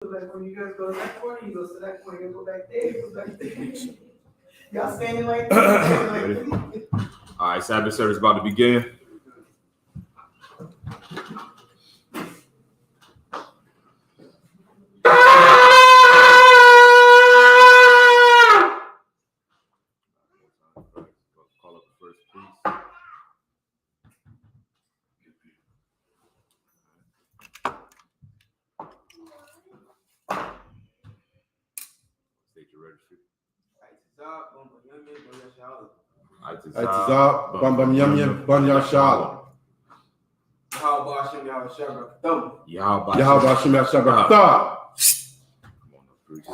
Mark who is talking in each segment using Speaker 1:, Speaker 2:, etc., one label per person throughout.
Speaker 1: Like when you guys go to that corner, you go to that corner, you go back there, you go back there. Y'all standing like that.
Speaker 2: All right, Sabbath service about to begin. Call up the first piece. State your registry.
Speaker 3: I.S.U.P.K, Bam Yam Yam, Banya Shala. Yahweh Hashem Yahshua.
Speaker 2: Come on, priest.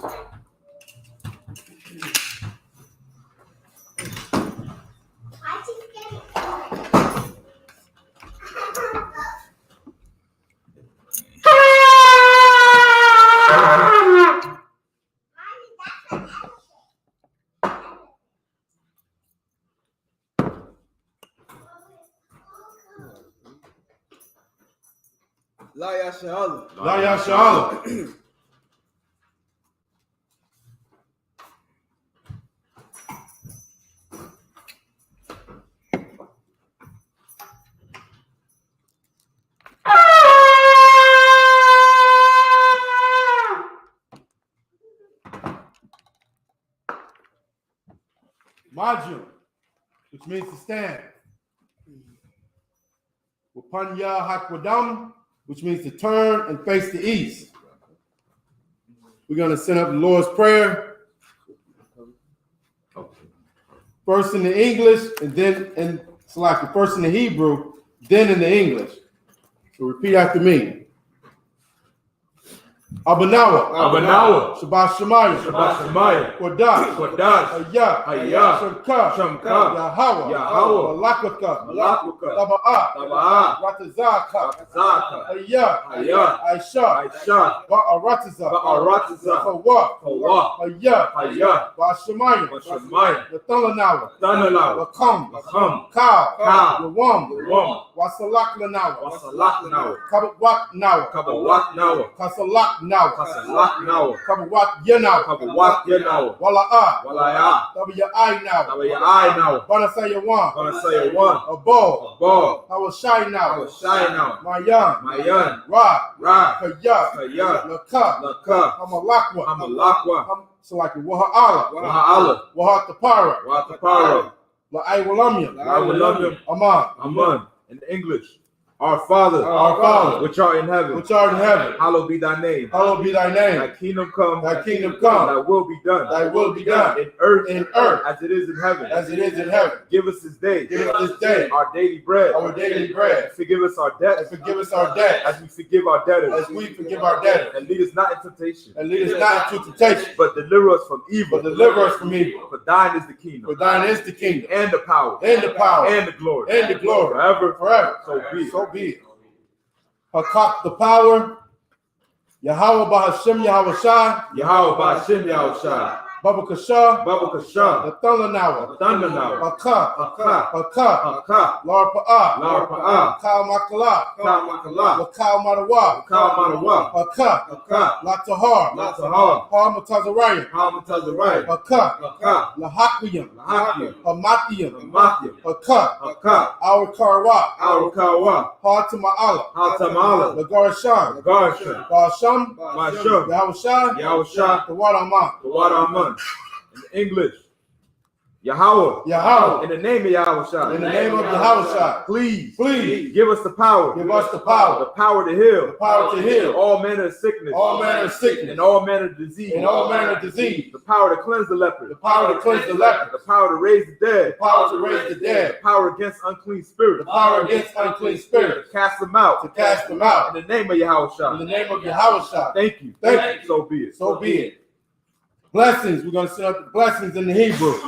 Speaker 4: La Yashala.
Speaker 3: La Yashala. Majum, which means to stand. Wapanya Hakwadam, which means to turn and face the east. We're going to send up the Lord's Prayer. First in the English, and then in Salaki, first in the Hebrew, then in the English. So repeat after me. Abanawa.
Speaker 2: Abanawa.
Speaker 3: Shabbat Shemayim.
Speaker 2: Shabbat Shemayim.
Speaker 3: Kodash.
Speaker 2: Kodash.
Speaker 3: Hayah. Shamka.
Speaker 2: Shamka.
Speaker 3: Yahweh.
Speaker 2: Yahweh.
Speaker 3: Malakwaka.
Speaker 2: Malakwaka.
Speaker 3: Taba'ah.
Speaker 2: Taba'ah.
Speaker 3: Ratazaka.
Speaker 2: Zaka.
Speaker 3: Hayah.
Speaker 2: Hayah.
Speaker 3: I.S.U.P.K.
Speaker 2: I.S.U.P.K.
Speaker 3: Ba'aratiza.
Speaker 2: Ba'aratiza.
Speaker 3: Kawah.
Speaker 2: Kawah.
Speaker 3: Hayah.
Speaker 2: Hayah.
Speaker 3: Ba'ashemayim.
Speaker 2: Ba'ashemayim.
Speaker 3: Lathalanawa.
Speaker 2: Lathalanawa.
Speaker 3: Lakam.
Speaker 2: Lakam.
Speaker 3: Kal.
Speaker 2: Kal.
Speaker 3: Yawam.
Speaker 2: Yawam.
Speaker 3: Wasalak-lanawa.
Speaker 2: Wasalak-nawa.
Speaker 3: Kabawak-nawa.
Speaker 2: Kabawak-nawa.
Speaker 3: Kasalak-nawa.
Speaker 2: Kasalak-nawa.
Speaker 3: Kabawak-yanawa.
Speaker 2: Kabawak-yanawa.
Speaker 3: Wala'ah.
Speaker 2: Wala'ah.
Speaker 3: W-I-nawa.
Speaker 2: W-I-nawa.
Speaker 3: Banasayawan.
Speaker 2: Banasayawan.
Speaker 3: Abol.
Speaker 2: Abol.
Speaker 3: Hawashai-nawa.
Speaker 2: Hawashai-nawa.
Speaker 3: Mayan.
Speaker 2: Mayan.
Speaker 3: Ra.
Speaker 2: Ra.
Speaker 3: Kayah.
Speaker 2: Kayah.
Speaker 3: Laka.
Speaker 2: Laka.
Speaker 3: Hamalakwa.
Speaker 2: Hamalakwa.
Speaker 3: So like Waha'ala.
Speaker 2: Waha'ala.
Speaker 3: Wahatapara.
Speaker 2: Wahatapara.
Speaker 3: La'aywalamya.
Speaker 2: La'aywalamya.
Speaker 3: Aman.
Speaker 2: Aman. In English. Our Father, which art in heaven, hallowed be thy name.
Speaker 3: Hallowed be thy name.
Speaker 2: Thy kingdom come.
Speaker 3: Thy kingdom come.
Speaker 2: Thy will be done.
Speaker 3: Thy will be done.
Speaker 2: In earth, as it is in heaven.
Speaker 3: As it is in heaven.
Speaker 2: Give us this day.
Speaker 3: Give us this day.
Speaker 2: Our daily bread.
Speaker 3: Our daily bread.
Speaker 2: Forgive us our debts.
Speaker 3: And forgive us our debts.
Speaker 2: As we forgive our debtors.
Speaker 3: As we forgive our debtors.
Speaker 2: And lead us not into temptation.
Speaker 3: And lead us not into temptation.
Speaker 2: But deliver us from evil.
Speaker 3: But deliver us from evil.
Speaker 2: For thine is the kingdom.
Speaker 3: For thine is the kingdom.
Speaker 2: And the power.
Speaker 3: And the power.
Speaker 2: And the glory.
Speaker 3: And the glory.
Speaker 2: Forever.
Speaker 3: Forever.
Speaker 2: So be it.
Speaker 3: So be it. Hakak the power. Yahweh Bahashem Yahweh Shai.
Speaker 2: Yahweh Bahashem Yahweh Shai.
Speaker 3: Baba Kasha.
Speaker 2: Baba Kasha.
Speaker 3: The thunder now.
Speaker 2: The thunder now.
Speaker 3: Haka.
Speaker 2: Haka.
Speaker 3: Haka.
Speaker 2: Haka.
Speaker 3: Lord Pa'ah.
Speaker 2: Lord Pa'ah.
Speaker 3: Kal Makala.
Speaker 2: Kal Makala.
Speaker 3: Wakal Madawa.
Speaker 2: Kal Madawa.
Speaker 3: Haka.
Speaker 2: Haka.
Speaker 3: Latahar.
Speaker 2: Latahar.
Speaker 3: Palmatazariah.
Speaker 2: Palmatazariah.
Speaker 3: Haka.
Speaker 2: Haka.
Speaker 3: Lahakiyam.
Speaker 2: Lahakiyam.
Speaker 3: Hamatiyam.
Speaker 2: Hamatiyam.
Speaker 3: Haka.
Speaker 2: Haka.
Speaker 3: Our Karwa.
Speaker 2: Our Kawa.
Speaker 3: Hatama'ala.
Speaker 2: Hatama'ala.
Speaker 3: Lagarashan.
Speaker 2: Garshan.
Speaker 3: Basham.
Speaker 2: Basham.
Speaker 3: Yahweh Shai.
Speaker 2: Yahweh Shai.
Speaker 3: The Wadaman.
Speaker 2: The Wadaman. In English. Yahweh.
Speaker 3: Yahweh.
Speaker 2: In the name of Yahweh Shai.
Speaker 3: In the name of Yahweh Shai.
Speaker 2: Please.
Speaker 3: Please.
Speaker 2: Give us the power.
Speaker 3: Give us the power.
Speaker 2: The power to heal.
Speaker 3: The power to heal.
Speaker 2: All manner of sickness.
Speaker 3: All manner of sickness.
Speaker 2: And all manner of disease.
Speaker 3: And all manner of disease.
Speaker 2: The power to cleanse the leper.
Speaker 3: The power to cleanse the leper.
Speaker 2: The power to raise the dead.
Speaker 3: The power to raise the dead.
Speaker 2: The power against unclean spirits.
Speaker 3: The power against unclean spirits.
Speaker 2: To cast them out.
Speaker 3: To cast them out.
Speaker 2: In the name of Yahweh Shai.
Speaker 3: In the name of Yahweh Shai.
Speaker 2: Thank you.
Speaker 3: Thank you.
Speaker 2: So be it.
Speaker 3: So be it. Blessings. We're going to set up the blessings in the Hebrew.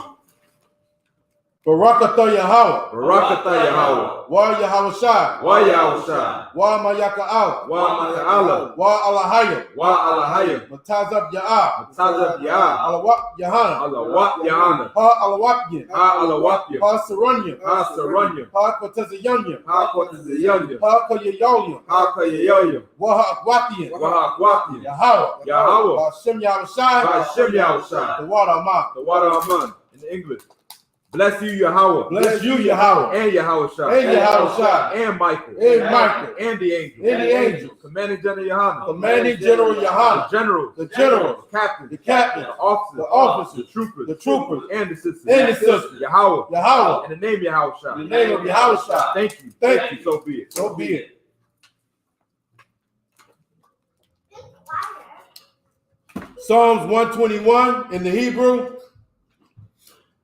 Speaker 3: Barakatha Yahweh.
Speaker 2: Barakatha Yahweh.
Speaker 3: Wa Yahweh Shai.
Speaker 2: Wa Yahushua.
Speaker 3: Wa Mayaka'al.
Speaker 2: Wa Ma'ala.
Speaker 3: Wa Alahayim.
Speaker 2: Wa Alahayim.
Speaker 3: Matazab Ya'ah.
Speaker 2: Matazab Ya'ah.
Speaker 3: Alawak Yahanna.
Speaker 2: Alawat Yahanna.
Speaker 3: Ha Alawakyin.
Speaker 2: Ha Alawatya.
Speaker 3: Ha Saranyim.
Speaker 2: Ha Saranyim.
Speaker 3: Ha Kotazayanyim.
Speaker 2: Ha Kotazayanyim.
Speaker 3: Ha Kayayolim.
Speaker 2: Ha Kayayoyim.
Speaker 3: Wa Ha'akwatyin.
Speaker 2: Wa Ha'akwatyin.
Speaker 3: Yahweh.
Speaker 2: Yahweh.
Speaker 3: Wa Shem Yahweh Shai.
Speaker 2: By Shem Yahushua.
Speaker 3: The water Amah.
Speaker 2: The water Aman. In English. Bless you, Yahweh.
Speaker 3: Bless you, Yahweh.
Speaker 2: And Yahushua.
Speaker 3: And Yahushua.
Speaker 2: And Michael.
Speaker 3: And Michael.
Speaker 2: And the angel.
Speaker 3: And the angel.
Speaker 2: Commanding General Yahanna.
Speaker 3: Commanding General
Speaker 2: The
Speaker 3: Yahanna.
Speaker 2: generals.
Speaker 3: The generals.
Speaker 2: The captains.
Speaker 3: The captains.
Speaker 2: The officers.
Speaker 3: The officers.
Speaker 2: The troopers.
Speaker 3: The troopers.
Speaker 2: And the sisters.
Speaker 3: And the sisters.
Speaker 2: Yahweh.
Speaker 3: Yahweh.
Speaker 2: In the name of Yahushua.
Speaker 3: In the name of Yahushua.
Speaker 2: Thank you.
Speaker 3: Thank you.
Speaker 2: So be it.
Speaker 3: So be it. Psalms 121 in the Hebrew.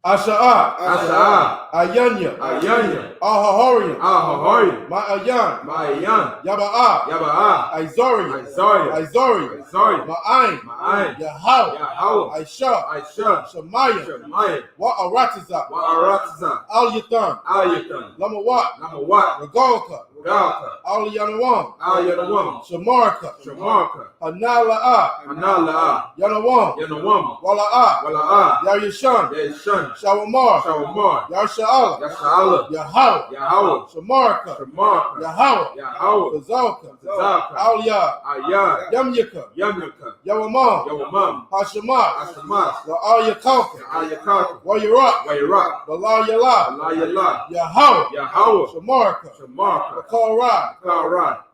Speaker 3: Asha'ah.
Speaker 2: Asha'ah.
Speaker 3: Ayanya.
Speaker 2: Ayanya.
Speaker 3: Ahahorian.
Speaker 2: Ahahorian.
Speaker 3: Ma'ayan.
Speaker 2: Ma'ayan.
Speaker 3: Yaba'ah.
Speaker 2: Yaba'ah.
Speaker 3: Izorian.
Speaker 2: Isaiah.
Speaker 3: Izorian.
Speaker 2: Isaiah.
Speaker 3: Ma'ayin.
Speaker 2: Ma'ayin.
Speaker 3: Yahweh.
Speaker 2: Yahweh.
Speaker 3: I.S.H.U.P.K.
Speaker 2: I.S.U.P.K.
Speaker 3: Shemaiah.
Speaker 2: Shemaiah.
Speaker 3: Wa'aratazah.
Speaker 2: Wa'aratazah.
Speaker 3: Al-Yathan.
Speaker 2: Al-Yathan.
Speaker 3: Lamawat.
Speaker 2: Namawat.
Speaker 3: Regalka.
Speaker 2: Galka.
Speaker 3: Al-Yanawam.
Speaker 2: Al-Yanawam.
Speaker 3: Shamarka.
Speaker 2: Shamarka.
Speaker 3: Hanala'ah.
Speaker 2: Hanala'ah.
Speaker 3: Yanawam.
Speaker 2: Yanawam.
Speaker 3: Wala'ah.
Speaker 2: Wala'ah.
Speaker 3: Yayishan.
Speaker 2: Yayishan.
Speaker 3: Shawamar.
Speaker 2: Shawamar.
Speaker 3: Yasha'ala.
Speaker 2: Yasha'ala.
Speaker 3: Yahweh.
Speaker 2: Yahweh.
Speaker 3: Shamarka.
Speaker 2: Shamarka.
Speaker 3: Yahweh.
Speaker 2: Yahweh.
Speaker 3: Kazalka.
Speaker 2: Zaka.
Speaker 3: Aliyah.
Speaker 2: Ayah.
Speaker 3: Yamyaka.
Speaker 2: Yamyaka.
Speaker 3: Yawamam.
Speaker 2: Yawamam.
Speaker 3: Hashemat.
Speaker 2: Ashamas.
Speaker 3: La'ayakalka.
Speaker 2: Ayakaka.
Speaker 3: Wayirak.
Speaker 2: Wayrak.
Speaker 3: Balayala.
Speaker 2: Alayallah.
Speaker 3: Yahweh.
Speaker 2: Yahweh.
Speaker 3: Shamarka.
Speaker 2: Shamarka.
Speaker 3: Kalra.
Speaker 2: Karat.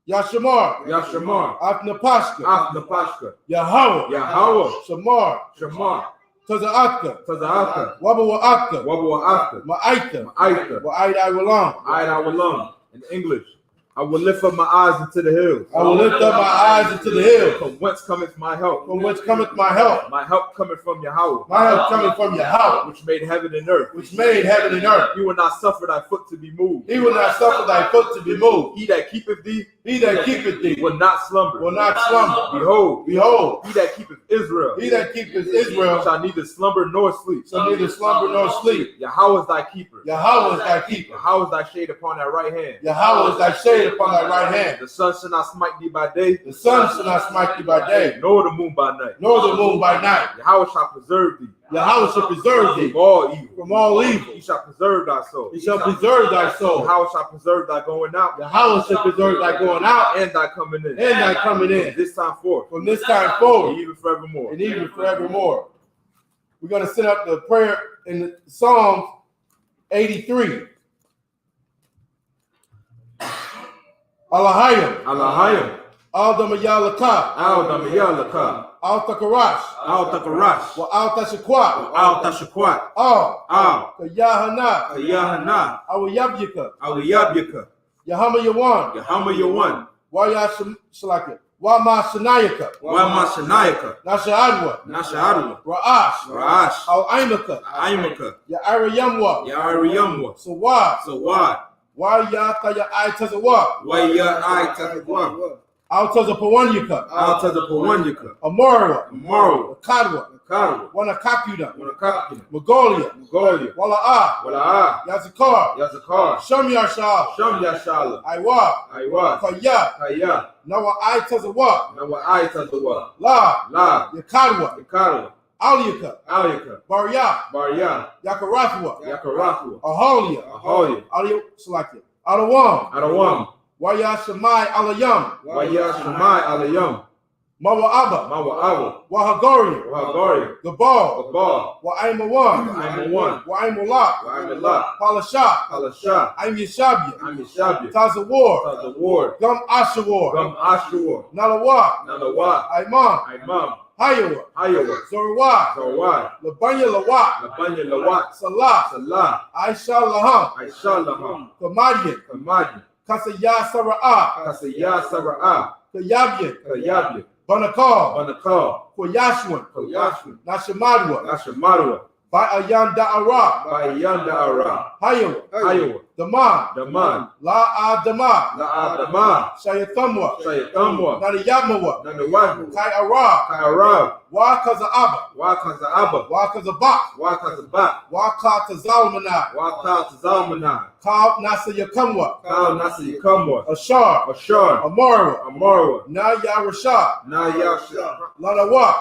Speaker 3: Yashamar.
Speaker 2: Yashamar.
Speaker 3: Afnapashka.
Speaker 2: Afnapashka.
Speaker 3: Yahweh.
Speaker 2: Yahweh.
Speaker 3: Shamar.
Speaker 2: Shamar.
Speaker 3: Taza'atka.
Speaker 2: Taza'aka.
Speaker 3: Wabawa'atka.
Speaker 2: Wabawa'aka.
Speaker 3: Ma'aita.
Speaker 2: Ma'aita.
Speaker 3: Wa'aida Walam.
Speaker 2: I will learn. In English. I will lift up my eyes into the hills.
Speaker 3: I will lift up my eyes into the hills.
Speaker 2: From whence cometh my help?
Speaker 3: From whence cometh my help?
Speaker 2: My help cometh from Yahweh.
Speaker 3: My help coming from Yahweh,
Speaker 2: Which made heaven and earth.
Speaker 3: which made heaven and earth.
Speaker 2: He will not suffer thy foot to be moved.
Speaker 3: He will not suffer thy foot to be moved.
Speaker 2: He that keepeth thee
Speaker 3: He that keepeth thee
Speaker 2: will not slumber.
Speaker 3: will not slumber.
Speaker 2: Behold,
Speaker 3: Behold,
Speaker 2: he that keepeth Israel
Speaker 3: he that keepeth Israel
Speaker 2: shall neither slumber nor sleep.
Speaker 3: shall neither slumber nor sleep.
Speaker 2: Yahweh is thy keeper.
Speaker 3: Yahweh is thy keeper.
Speaker 2: Yahweh is thy shade upon thy right hand.
Speaker 3: Yahweh is thy shade upon thy right hand.
Speaker 2: The sun shall not smite thee by day,
Speaker 3: The sun shall not smite thee by day,
Speaker 2: nor the moon by night.
Speaker 3: nor the moon by night.
Speaker 2: Yahweh shall preserve thee
Speaker 3: Yahweh shall preserve thee
Speaker 2: from all evil.
Speaker 3: from all evil.
Speaker 2: He shall preserve thy soul.
Speaker 3: He shall preserve thy soul.
Speaker 2: Yahweh shall preserve thy going out
Speaker 3: Yahweh shall preserve thy going out
Speaker 2: and thy coming in.
Speaker 3: and thy coming in.
Speaker 2: This time forth,
Speaker 3: From this time
Speaker 2: and
Speaker 3: forward
Speaker 2: even forevermore.
Speaker 3: and even forevermore. We're going to set up the prayer in Psalms 83. Alahayim.
Speaker 2: Alahayim.
Speaker 3: Al-Damayalaka.
Speaker 2: Al-Damayalaka.
Speaker 3: Al-Takarash.
Speaker 2: Al-Takarash.
Speaker 3: Wa Al-Tashakwat.
Speaker 2: Al-Tashakwat.
Speaker 3: Al. YAHANNA.
Speaker 2: YAHANNA.
Speaker 3: I.S.U.P.K.
Speaker 2: I.S.U.P.K.
Speaker 3: Yahama Yawan.
Speaker 2: YAHANNA.
Speaker 3: YAHANNA. Wa'mashanayaka.
Speaker 2: YAHANNA.
Speaker 3: Nasha'adwa.
Speaker 2: Nasha'adwa.
Speaker 3: Ra'ash.
Speaker 2: Ra'ash.
Speaker 3: Al-Aimaka.
Speaker 2: Aimaka.
Speaker 3: Ya'ara Yamwa.
Speaker 2: Yariyamwa.
Speaker 3: Sawad.
Speaker 2: Sawad.
Speaker 3: Wa'yaka Ya'ai-Tazawa.
Speaker 2: Waya'ai-Tazawwa.
Speaker 3: Al-Tazapawanyaka.
Speaker 2: Al-Tazapawanyaka.
Speaker 3: Amarwa.
Speaker 2: Amaro.
Speaker 3: Kadwa.
Speaker 2: Kadwa.
Speaker 3: Wanakakuda.
Speaker 2: Wanakakina.
Speaker 3: Mongolia.
Speaker 2: Mongolia.
Speaker 3: Wala'ah.
Speaker 2: Wala'ah.
Speaker 3: Yazikar.
Speaker 2: Yazakar.
Speaker 3: Shamyashal.
Speaker 2: Sham Yashala.
Speaker 3: Aiwa.
Speaker 2: Aiwa.
Speaker 3: Kaya.
Speaker 2: Kaya.
Speaker 3: Nawa'ai-Tazawa.
Speaker 2: Nawa'ai-Tazawwa.
Speaker 3: La.
Speaker 2: La.
Speaker 3: Yakadwa.
Speaker 2: Yakadwa.
Speaker 3: Aliyaka.
Speaker 2: Aliyaka.
Speaker 3: Barya.
Speaker 2: Barya.
Speaker 3: Yakarathwa.
Speaker 2: Yakarathwa.
Speaker 3: Aholia.
Speaker 2: Aholia.
Speaker 3: Salaki. Adawam.
Speaker 2: Adawam.
Speaker 3: Wayashamai Alayam.
Speaker 2: Wayashamai Alayam.
Speaker 3: Mawa'aba.
Speaker 2: Mawa'aba.
Speaker 3: Wahagorian.
Speaker 2: Wahagorian.
Speaker 3: Gabal.
Speaker 2: Gabal.
Speaker 3: Wa'aimawan.
Speaker 2: Wa'aimawan.
Speaker 3: Wa'aimalak.
Speaker 2: Wa'aimalak.
Speaker 3: Palasha.
Speaker 2: Palasha.
Speaker 3: Aimyashabia.
Speaker 2: Aimyashabia.
Speaker 3: Tazawar.
Speaker 2: Tazawar.
Speaker 3: Gum Ashawar.
Speaker 2: Gum Ashur.
Speaker 3: Nalawa.
Speaker 2: Nalawa.
Speaker 3: Aimam.
Speaker 2: Aimam.
Speaker 3: Hayawa.
Speaker 2: Hayawa.
Speaker 3: Zorwa.
Speaker 2: Zorwa.
Speaker 3: Labanya Lawat.
Speaker 2: Labanya Lawat.
Speaker 3: Salah.
Speaker 2: Salah.
Speaker 3: Aisha Laham.
Speaker 2: Aisha Laham.
Speaker 3: Kamadian.
Speaker 2: Kamadi.
Speaker 3: Kasaya Sara'ah.
Speaker 2: Kasaya Sara'ah.
Speaker 3: Kayabian.
Speaker 2: Kayabian.
Speaker 3: Banakal.
Speaker 2: Banakal.
Speaker 3: Koyashwan.
Speaker 2: Koyashwan.
Speaker 3: Nashamadwa.
Speaker 2: Nashamadwa.
Speaker 3: Ba'ayan Da'ara.
Speaker 2: Bayanda Ara.
Speaker 3: Hayawa.
Speaker 2: Hayawa.
Speaker 3: Daman.
Speaker 2: Daman.
Speaker 3: La Adama.
Speaker 2: La Adama.
Speaker 3: Shayathamwa.
Speaker 2: Shayathamwa.
Speaker 3: Nadiyamawa.
Speaker 2: Nanawan.
Speaker 3: Kai Arab.
Speaker 2: Kairab.
Speaker 3: Wakaza Abba.
Speaker 2: Wakaza Abba.
Speaker 3: Wakaza Bak.
Speaker 2: Wakaza Bak.
Speaker 3: Wakata Zalmanai.
Speaker 2: Wakata Zalmanai.
Speaker 3: Kal Nasa Yakamwa.
Speaker 2: Kal Nasa Yakamwa.
Speaker 3: Ashar.
Speaker 2: Ashar.
Speaker 3: Amarwa.
Speaker 2: Amarwa.
Speaker 3: Naya Rashad.
Speaker 2: Nayasha.
Speaker 3: Lanawa.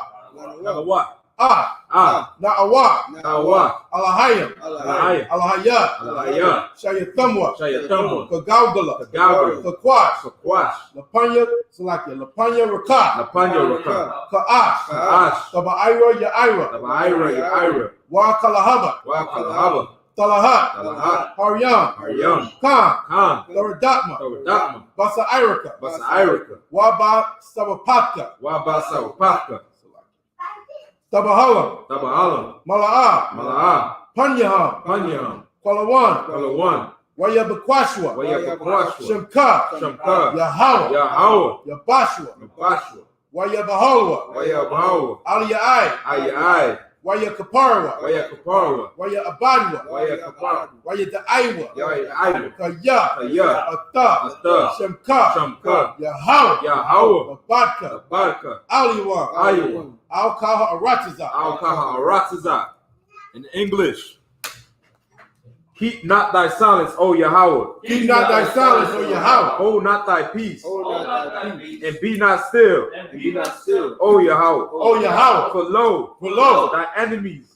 Speaker 2: Nanawa.
Speaker 3: Na'awa.
Speaker 2: Nawa.
Speaker 3: Alahayam.
Speaker 2: Alahaya.
Speaker 3: Alahayat.
Speaker 2: Alahaya.
Speaker 3: Shayathamwa.
Speaker 2: Shayathamwa.
Speaker 3: Kagaudala.
Speaker 2: Kagaudala.
Speaker 3: Kakwash.
Speaker 2: Kakwash.
Speaker 3: Lapanya. Salakia. Lapanya Rakat.
Speaker 2: Lapanya Raka.
Speaker 3: Ka'ash.
Speaker 2: Ka'ash.
Speaker 3: Tabaira Ya'ira.
Speaker 2: Tabaira Yaira.
Speaker 3: Wakalahaba.
Speaker 2: Wakalahaba.
Speaker 3: Talahat.
Speaker 2: Talahat.
Speaker 3: Haryam.
Speaker 2: Haryam.
Speaker 3: Khan.
Speaker 2: Khan.
Speaker 3: Taradatma.
Speaker 2: Tawadatma.
Speaker 3: Basa Irika.
Speaker 2: Basa Irika.
Speaker 3: Waba Sabapatka.
Speaker 2: Wabasa Upaka.
Speaker 3: Tabahalam.
Speaker 2: Tabahalam.
Speaker 3: Mala'ah.
Speaker 2: Mala'ah.
Speaker 3: Panyaham.
Speaker 2: Panyam.
Speaker 3: Kwalawan.
Speaker 2: Kalawan.
Speaker 3: Wayabakwashwa.
Speaker 2: Wayabakwashwa.
Speaker 3: Shemka.
Speaker 2: Shamka.
Speaker 3: Yahawa.
Speaker 2: Yahawa.
Speaker 3: Yabashwa.
Speaker 2: Yabashwa.
Speaker 3: Wayabahalwa.
Speaker 2: Wayabahawa.
Speaker 3: Aliyai.
Speaker 2: Ayai.
Speaker 3: Wayakaparwa.
Speaker 2: Wayakaparwa.
Speaker 3: Wayabadwa.
Speaker 2: Wayakaparwa.
Speaker 3: Wayadaiwa.
Speaker 2: Yaiwa.
Speaker 3: Kaya.
Speaker 2: Kaya.
Speaker 3: Ata.
Speaker 2: Ata.
Speaker 3: Shemka.
Speaker 2: Shamka.
Speaker 3: Yahawa.
Speaker 2: Yahawa.
Speaker 3: Abadka.
Speaker 2: Barka.
Speaker 3: Aliwan.
Speaker 2: Aywa.
Speaker 3: Alkaha Aratiza.
Speaker 2: Alkaha Aratiza. In English. Keep not thy silence, O Yahweh.
Speaker 3: Keep not thy silence, O Yahweh.
Speaker 2: Hold not thy peace. And be not still,
Speaker 4: still.
Speaker 2: O Yahweh.
Speaker 3: O Yahweh.
Speaker 2: For lo, thy enemies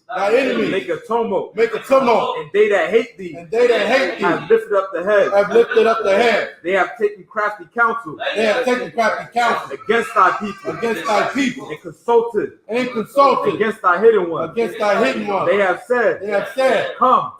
Speaker 2: make a tumult,
Speaker 3: make a tumult,
Speaker 2: and they that hate thee
Speaker 3: and they that hate thee
Speaker 2: have lifted up the head.
Speaker 3: have lifted up their head.
Speaker 2: They have taken crafty counsel
Speaker 3: They have taken crafty counsel
Speaker 2: against thy people,
Speaker 3: and consulted
Speaker 2: against thy hidden ones.
Speaker 3: against thy hidden ones.
Speaker 2: They have said, Come,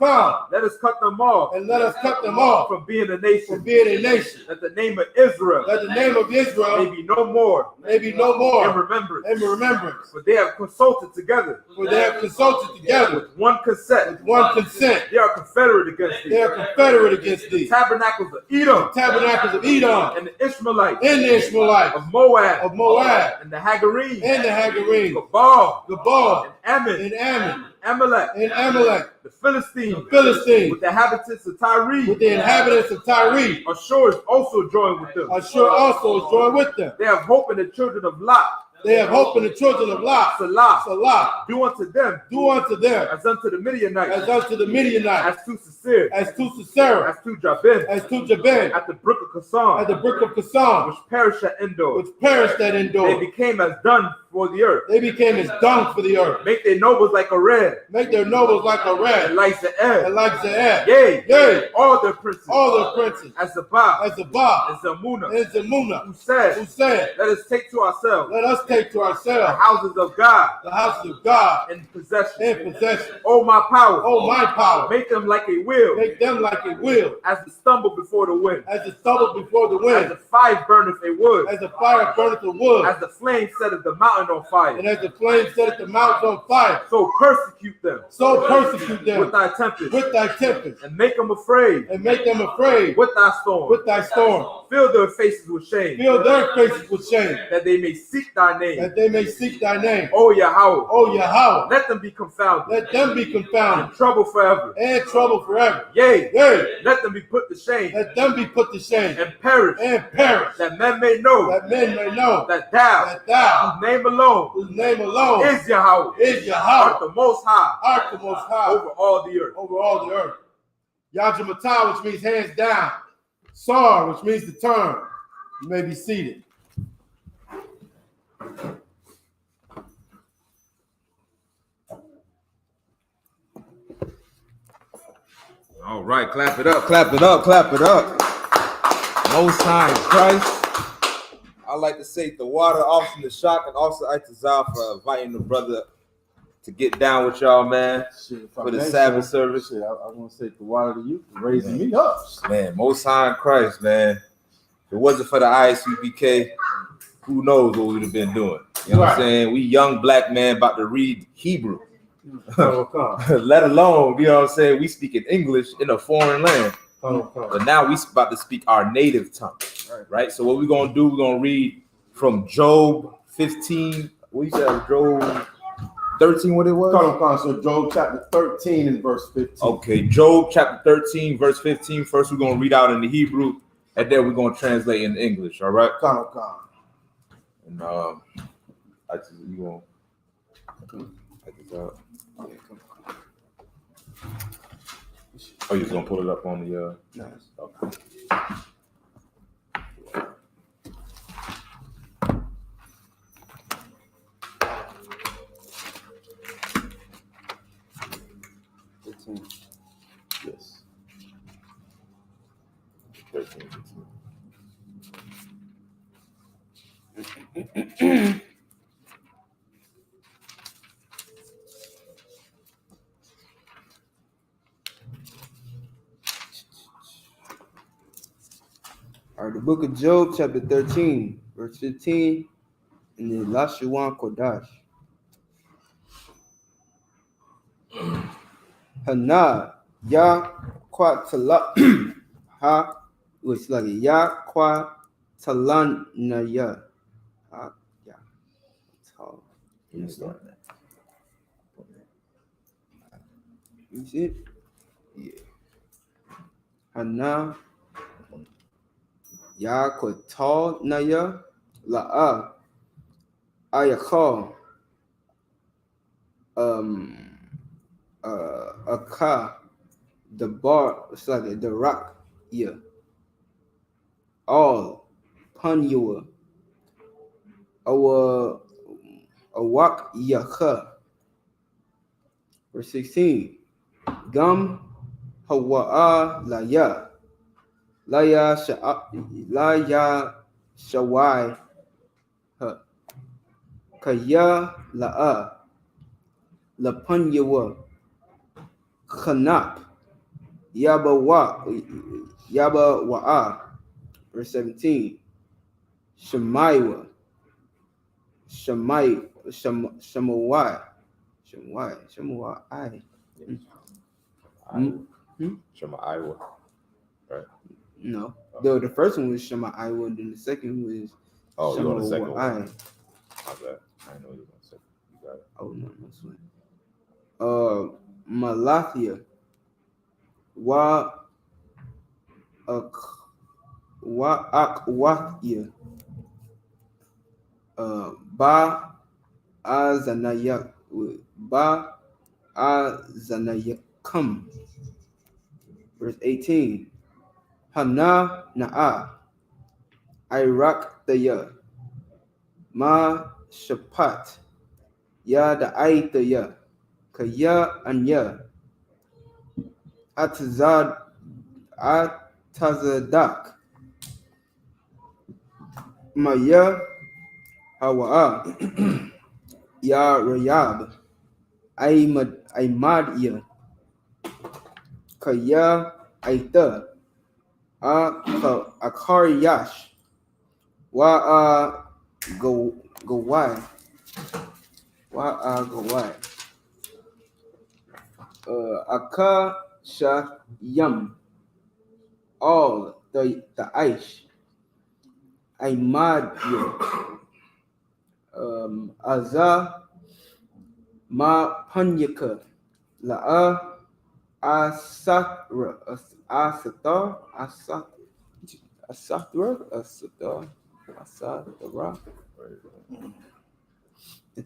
Speaker 2: let us cut them off,
Speaker 3: and let us cut them off
Speaker 2: from being a nation,
Speaker 3: from being a nation.
Speaker 2: that the name of Israel
Speaker 3: That the name of
Speaker 2: may
Speaker 3: Israel
Speaker 2: be no more
Speaker 3: may be no
Speaker 2: in
Speaker 3: more
Speaker 2: remembrance.
Speaker 3: in remembrance.
Speaker 2: For they have consulted together
Speaker 3: For they have consulted together
Speaker 2: with one consent.
Speaker 3: with one consent.
Speaker 2: They are confederate against
Speaker 3: They
Speaker 2: thee.
Speaker 3: are confederate against
Speaker 2: The
Speaker 3: thee.
Speaker 2: tabernacles of Edom
Speaker 3: Tabernacles of Edom
Speaker 2: and the Ishmaelites
Speaker 3: and the Ishmaelites
Speaker 2: of Moab
Speaker 3: of Moab
Speaker 2: and the Hagarene
Speaker 3: and the Hagarene,
Speaker 2: Gabal
Speaker 3: Gabal
Speaker 2: and Ammon
Speaker 3: and Ammon
Speaker 2: Amalek
Speaker 3: and Amalek,
Speaker 2: the Philistines
Speaker 3: the Philistines,
Speaker 2: with the inhabitants of Tyre.
Speaker 3: with the inhabitants of Tyre.
Speaker 2: Ashur is also joined with them.
Speaker 3: Ashur also is joined with them.
Speaker 2: They have hope in the children of Lot.
Speaker 3: They have hope in the children of Lot.
Speaker 2: Salah.
Speaker 3: Salah.
Speaker 2: Do unto them
Speaker 3: Do unto them
Speaker 2: as unto the Midianites,
Speaker 3: as unto the Midianites,
Speaker 2: as to Sisir,
Speaker 3: as to Sisera,
Speaker 2: as to Jabin,
Speaker 3: as to Jabin,
Speaker 2: at the brook of Kasan,
Speaker 3: at the brook of Kasan,
Speaker 2: which perished at Endor.
Speaker 3: which perished at
Speaker 2: They
Speaker 3: Endor.
Speaker 2: became as dung for the earth.
Speaker 3: They became as dung for the earth.
Speaker 2: Make their nobles like a red,
Speaker 3: Make their nobles like a
Speaker 2: and
Speaker 3: rat,
Speaker 2: like the
Speaker 3: and
Speaker 2: air.
Speaker 3: like Zaed.
Speaker 2: Yea,
Speaker 3: Yea,
Speaker 2: all their princes,
Speaker 3: all the princes,
Speaker 2: as the Ba,
Speaker 3: as the Ba,
Speaker 2: and Zamuna,
Speaker 3: and Zamuna,
Speaker 2: who said,
Speaker 3: who said,
Speaker 2: Let us take to ourselves
Speaker 3: let us take to
Speaker 2: the
Speaker 3: ourselves
Speaker 2: houses of God
Speaker 3: the houses of God
Speaker 2: in possession.
Speaker 3: in possession.
Speaker 2: Oh, my power,
Speaker 3: Oh, my power,
Speaker 2: make them like a wheel,
Speaker 3: make them like a wheel,
Speaker 2: as the stumble before the wind,
Speaker 3: as the stubble before the
Speaker 2: as
Speaker 3: wind,
Speaker 2: the fire burneth a wood,
Speaker 3: as the fire burneth the wood,
Speaker 2: as the flame setteth the mountain on fire.
Speaker 3: and as the flame set the mountains on fire.
Speaker 2: So persecute them
Speaker 3: So persecute them
Speaker 2: with thy tempest,
Speaker 3: with thy tempest,
Speaker 2: and make them afraid
Speaker 3: and make them afraid
Speaker 2: with thy storm.
Speaker 3: with thy storm.
Speaker 2: Fill their faces with shame,
Speaker 3: Fill their faces with shame,
Speaker 2: that they may seek thy name.
Speaker 3: that they may seek thy name.
Speaker 2: O Yahweh,
Speaker 3: O Yahweh,
Speaker 2: let them be confounded,
Speaker 3: let them be
Speaker 2: in
Speaker 3: confounded
Speaker 2: trouble forever.
Speaker 3: and trouble forever.
Speaker 2: Yea,
Speaker 3: Yea,
Speaker 2: let them be put to shame
Speaker 3: let them be put to shame
Speaker 2: and perish,
Speaker 3: and perish,
Speaker 2: that men may know
Speaker 3: that men may know
Speaker 2: that thou,
Speaker 3: that thou,
Speaker 2: whose name alone
Speaker 3: whose name alone
Speaker 2: is Yahweh,
Speaker 3: is
Speaker 2: art
Speaker 3: Yahweh,
Speaker 2: the most high
Speaker 3: art the most high
Speaker 2: over all the earth.
Speaker 3: over all the earth. Yajamata, which means hands down. Sar, which means to turn. You may be seated.
Speaker 2: All right, clap it up, clap it up, clap it up. Most High in Christ. I'd like to say the water, Officer the shock, and also Itazal for inviting the brother to get down with y'all, man, for the Sabbath service.
Speaker 3: I want to say the water to you for raising me up.
Speaker 2: Man, Most High in Christ, man. If it wasn't for the I.S.U.P.K, who knows what we'd have been doing. You know what I'm saying? We young black man about to read Hebrew. Let alone, you know what I'm saying, we speak in English in a foreign land. But now we about to speak our native tongue. Right? So what we're gonna do, we're gonna read from Job 15. We said Job 13, what it was?
Speaker 3: So Job chapter 13 and verse 15.
Speaker 2: Okay, Job chapter 13, verse 15. First, we're going to read out in the Hebrew, and then we're going to translate in English, all right? And I just, you going to, oh, you're going to pull it up on the,
Speaker 3: Nice.
Speaker 2: okay. Yes. 13, 15.
Speaker 4: All right, the book of Job, chapter 13, verse 15, in the Lashawan Kodash. Hana, Ya Kwatala, Ha, it's like Ya Kwatalanaya. Ha, Ya. Tal.
Speaker 2: You start that.
Speaker 4: You see it? Yeah. Hana, Ya Kwatanaya, La'a, Ayakal, Aka, the bar, it's like the rock, yeah. All, Panyua, Awa, Awak Yaka. Verse 16. Gam Hawa'a Laya. Laya Shawai. Kaya La'a. Lapanyawa. Khanap. Yaba Wa'a. Verse 17. Shemaiwa. Shemawai. I.
Speaker 2: Shema Iowa. Right.
Speaker 4: No. The first one was Shema Iowa, and then the second was
Speaker 2: Oh, you're on the second
Speaker 4: Shema
Speaker 2: one. My bad. I know you were going to say. You got it.
Speaker 4: Oh, no sweat. Malathia. Wa'akwahya. Ba'azanayakam. Verse 18. Hana na'a. Iraq daya. Ma shapat. Ya da'ai daya. Kaya anya. Atazadak. Maya hawa'a. Ya rayab. Aimadya. Kaya aita. Akaryash. Wa'a gawai. Akasha yam. All the Aish. Aimadya. Azah ma panyaka. La'a Asatra. At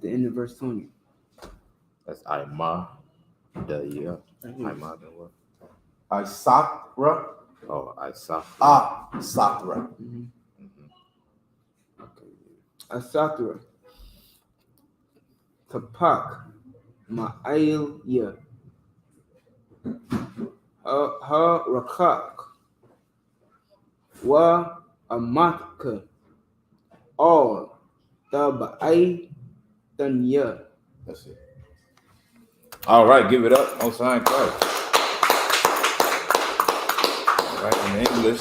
Speaker 4: the end of verse 20.
Speaker 2: That's Ima. Yeah. Ima, then what?
Speaker 3: Isakra.
Speaker 2: Oh, I.S.U.P.K.
Speaker 3: Sakra.
Speaker 4: Okay. Asatra. Kapak. Ma'ail ya. Ha rakak. Wa amatka. All taba'ai tanya.
Speaker 3: That's it.
Speaker 2: All right, give it up. Most High in Christ. All right, in English.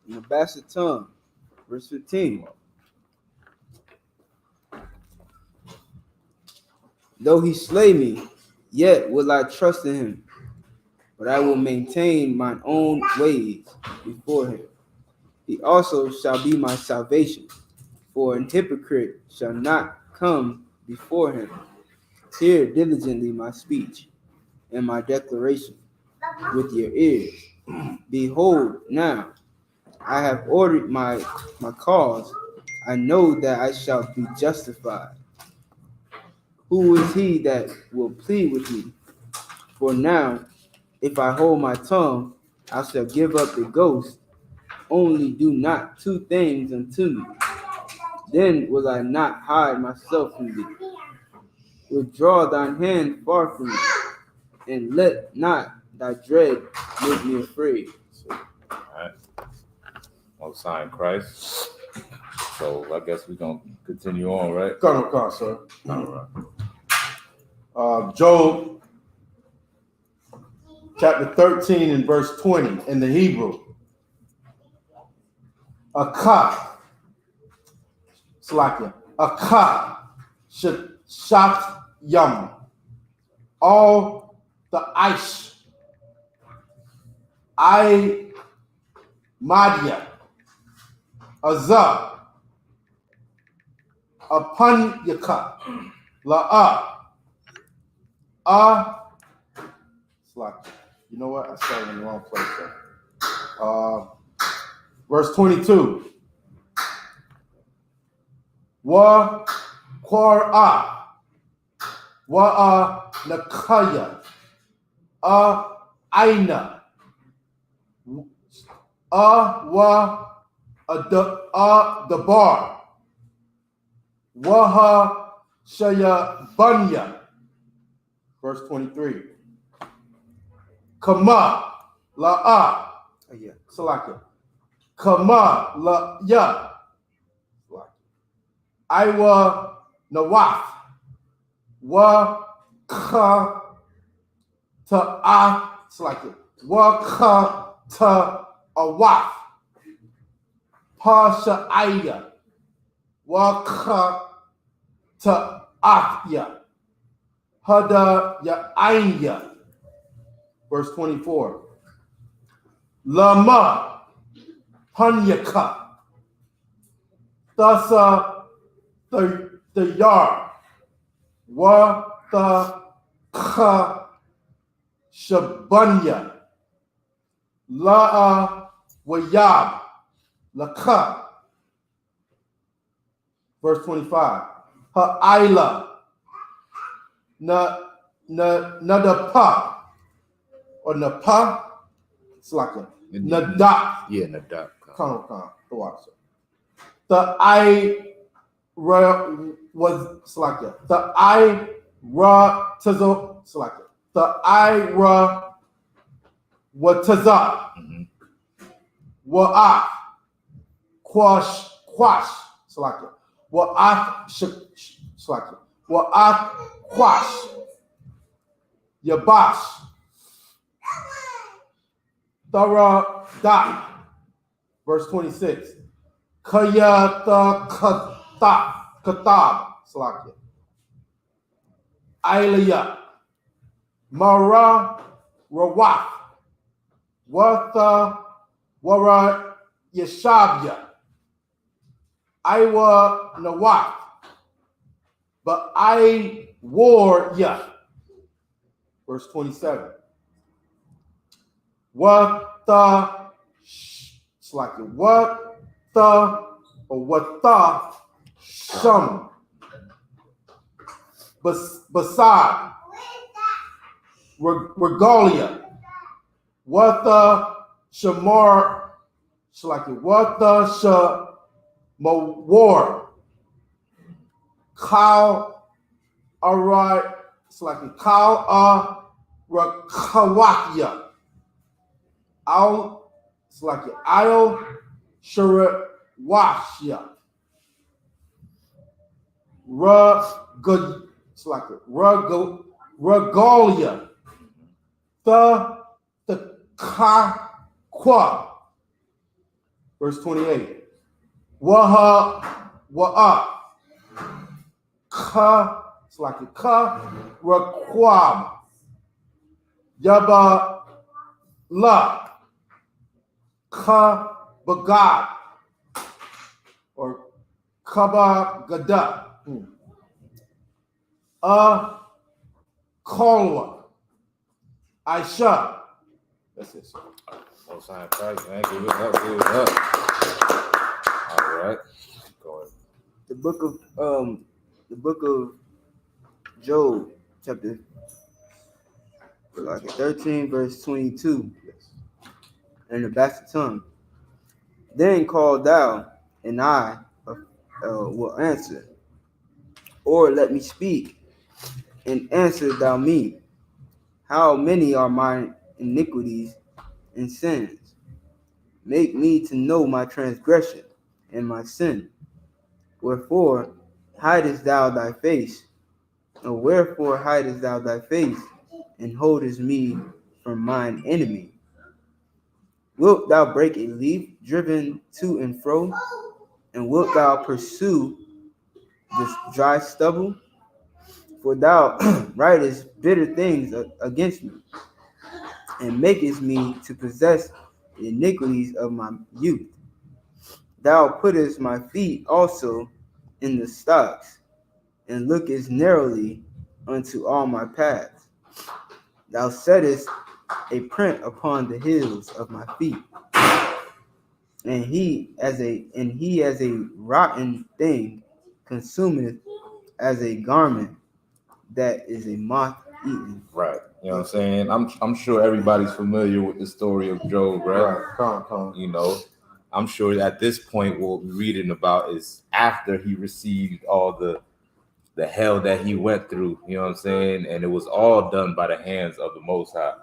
Speaker 4: In the bastard tongue. Verse 15. Though he slay me, yet will I trust in him. But I will maintain mine own ways before him. He also shall be my salvation. For an hypocrite shall not come before him. Hear diligently my speech and my declaration with your ears. Behold, now I have ordered my cause. I know that I shall be justified. Who is he that will plead with me? For now, if I hold my tongue, I shall give up the ghost. Only do not two things unto me. Then will I not hide myself from thee. Withdraw thine hand far from me, and let not thy dread make me afraid.
Speaker 2: All right. Most High in Christ. So I guess we're gonna continue on, right?
Speaker 3: Come, sir. All right. Job chapter 13 and verse 20 in the Hebrew. Akah, Slakia. Akah, Shat Yam. All the ice. I Madya. Azah. Upon Yaka. La'a. Slakia. You know what? I started in the wrong place there. Verse 22. Wa Qur'a. Wa Nakaya. Aina. Wa Dabar. Waha Shaya Banya. Verse 23. Kama La'a.
Speaker 4: Yeah.
Speaker 3: Salakia. Kama La Ya. Iwa Nawaf. Wa Ka Ta Salakia. Wa Ka Ta Awaf. Pasha Aya. Wa Ka Ta Afya. Hada Ya Aya. Verse 24. Lama Panyaka. Thasa the yard. Wa the Ka Shabanya. La'a Wayab. Laka. Verse 25. Ha'ila. Nadapa. Or Napa. It's like a Nadak.
Speaker 2: Yeah, Nadak.
Speaker 3: Come. The I was Slakia. The I Tizzle Slakia. The I Wataza. Wa'af. Quash Slakia. Wa'af Slakia. Wa'af Quash. Yabash. Thara Da. Verse 26. Kayata Katab. Slakia. Ilaya. Mara Rawaf. Watha Wara Yeshabya. Iwa Nawaf. But I wore ya. Verse 27. What the shum beside regalia. What the shamar what the shamawar cow alright cow rakawakia. I'll Shura Washya. Regalia. The Kwa. Verse 28. Wa'a. Ka. It's like a Ka. Rakwab. Yaba. La. Ka Bagad or Kaba Gada. Kolwa. I.S.U.P.K.
Speaker 2: That's it, sir. Most High Christ, man. Give it up, give it up. All right. Go ahead.
Speaker 4: The book of Job, chapter 13, verse 22, in the bastard tongue. Then call thou, and I will answer, or let me speak, and answer thou me. How many are my iniquities and sins? Make me to know my transgression and my sin. Wherefore hidest thou thy face? Or wherefore hidest thou thy face, and holdest me from mine enemy? Wilt thou break a leaf driven to and fro? And wilt thou pursue this dry stubble? For thou writest bitter things against me, and makest me to possess the iniquities of my youth. Thou puttest my feet also in the stocks, and lookest narrowly unto all my paths. Thou settest a print upon the heels of my feet, and he as a rotten thing consumeth as a garment that is a moth eaten.
Speaker 2: Right. You know what I'm saying? I'm sure everybody's familiar with the story of Job, right?
Speaker 3: Come.
Speaker 2: You know, I'm sure at this point what we're reading about is after he received all the hell that he went through, you know what I'm saying? And it was all done by the hands of the Most High.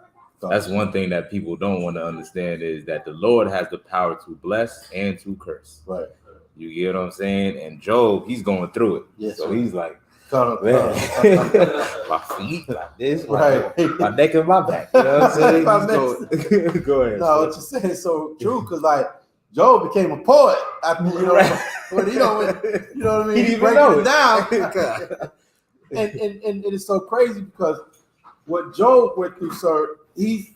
Speaker 2: That's one thing that people don't want to understand, is that the Lord has the power to bless and to curse.
Speaker 3: Right.
Speaker 2: You get what I'm saying? And Job, he's going through it.
Speaker 3: Yes,
Speaker 2: so
Speaker 3: sir.
Speaker 2: He's like,
Speaker 3: Come.
Speaker 2: my feet like this,
Speaker 3: Right.
Speaker 2: my neck and my back. You know what I'm saying? Go ahead.
Speaker 3: No, what you're saying is so true, because like Job became a poet after, you know, when you know what I mean?
Speaker 2: He didn't even
Speaker 3: breaking
Speaker 2: know
Speaker 3: it
Speaker 2: it.
Speaker 3: down. and it's so crazy because what Job went through, sir, he's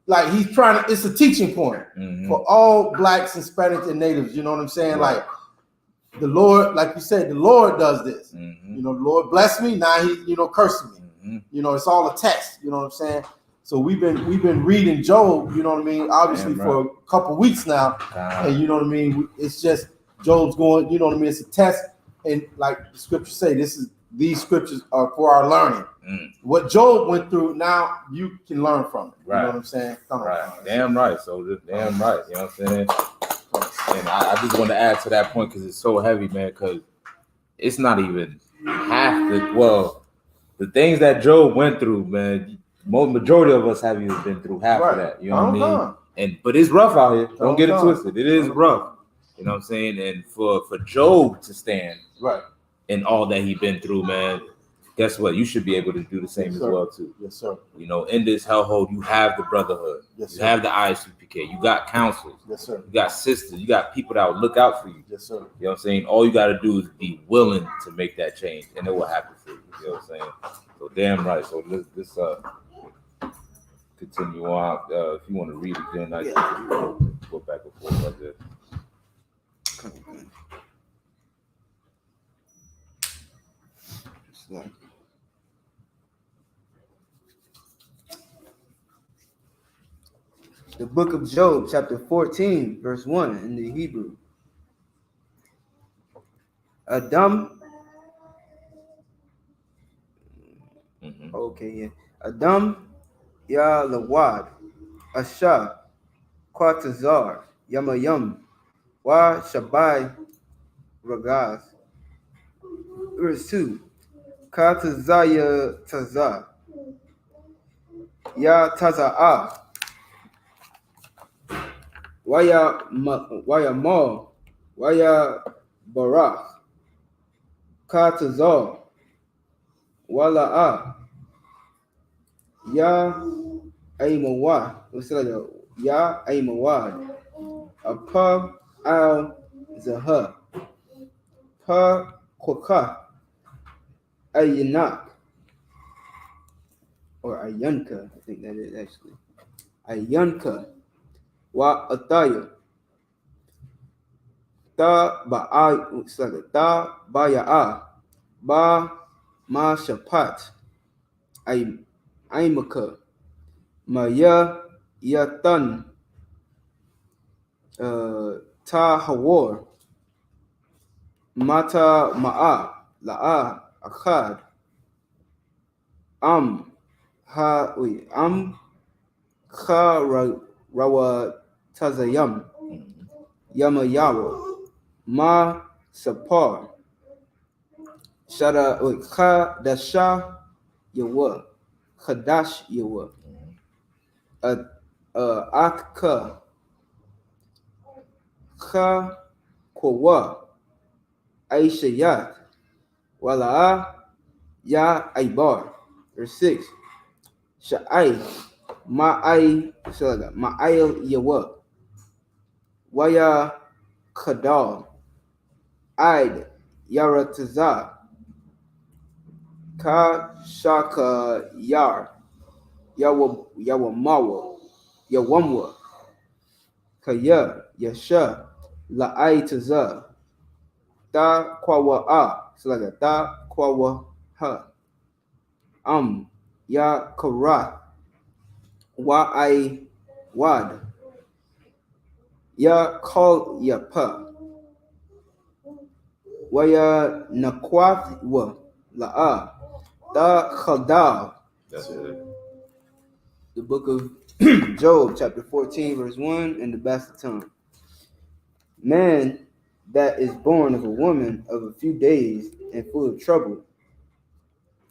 Speaker 3: trying to, it's a teaching point for all blacks, Hispanics, and natives. You know what I'm saying?
Speaker 2: Right.
Speaker 3: Like the Lord, like you said, the Lord does this. You know, the Lord blessed me, now he, you know, cursing me. You know, it's all a test, you know what I'm saying? So we've been reading Job, you know what I mean, obviously for a couple weeks now. And you know what I mean, it's just Job's going, you know what I mean, it's a test. And like the scriptures say, these scriptures are for our learning. What Job went through, now you can learn from it. You know what I'm saying?
Speaker 2: Right. Damn right. So damn right. You know what I'm saying? And I just want to add to that point because it's so heavy, man, because it's not even half the things that Job went through, man. Majority of us haven't even been through half of that. You know what I mean? But it's rough out here. Don't get it twisted. It is rough. You know what I'm saying? And for Job to stand in all that he's been through, man, guess what? You should be able to do the same as well too.
Speaker 3: Yes, sir.
Speaker 2: You know, in this hellhole, you have the brotherhood.
Speaker 3: Yes,
Speaker 2: you have the I.S.U.P.K. You got counselors.
Speaker 3: Yes, sir.
Speaker 2: You got sisters. You got people that will look out for you.
Speaker 3: Yes, sir.
Speaker 2: You know what I'm saying? All you got to do is be willing to make that change, and it will happen for you. You know what I'm saying? So damn right. So let's continue on. If you want to read again, I can go back and forth like this.
Speaker 4: The book of Job, chapter 14, verse 1 in the Hebrew. Adam. Adam Ya Lawad, Asha, Quatazar, Yamayam, Wa Shabai Ragaz. Verse 2. Katazaya Taza, Ya Taza'a, Waya Mal, Waya Barach, Katazar, Wala'a, Ya Aimawad, Ya Aimawad, Apa Al Zaha, Pa Koka, Ayanak, or Ayanka, I think that is actually. Ayanka, Wa Ataya, Ta Ba'a, Ta Baya'a, Ba Ma Shapat, I.S.U.P.K. Yatan Ta Hawar Mata Ma'a La'a Akhad Am Kha Rawa Tazayam Yama Ma Sapar Shada Khadasha Yawa Khadash Yawa Atka Kha Kwawa Aishayat Wala'a Ya Aibar. Verse 6. Sha'ai Ma'ai Yawa Waya Kadal Aid Yarataza Ka Shaka Yar Yawamwa Kaya Yasha La'aitaza Ta Kwawa Slaga Ta Kwawa Ha Ya Karath Wa'ai Wad Ya Kal Yapa Waya Nakwath Wa La'a Ta Khadal.
Speaker 2: That's it.
Speaker 4: The book of Job, chapter 14, verse 1, in the Basseton. Man that is born of a woman of a few days and full of trouble,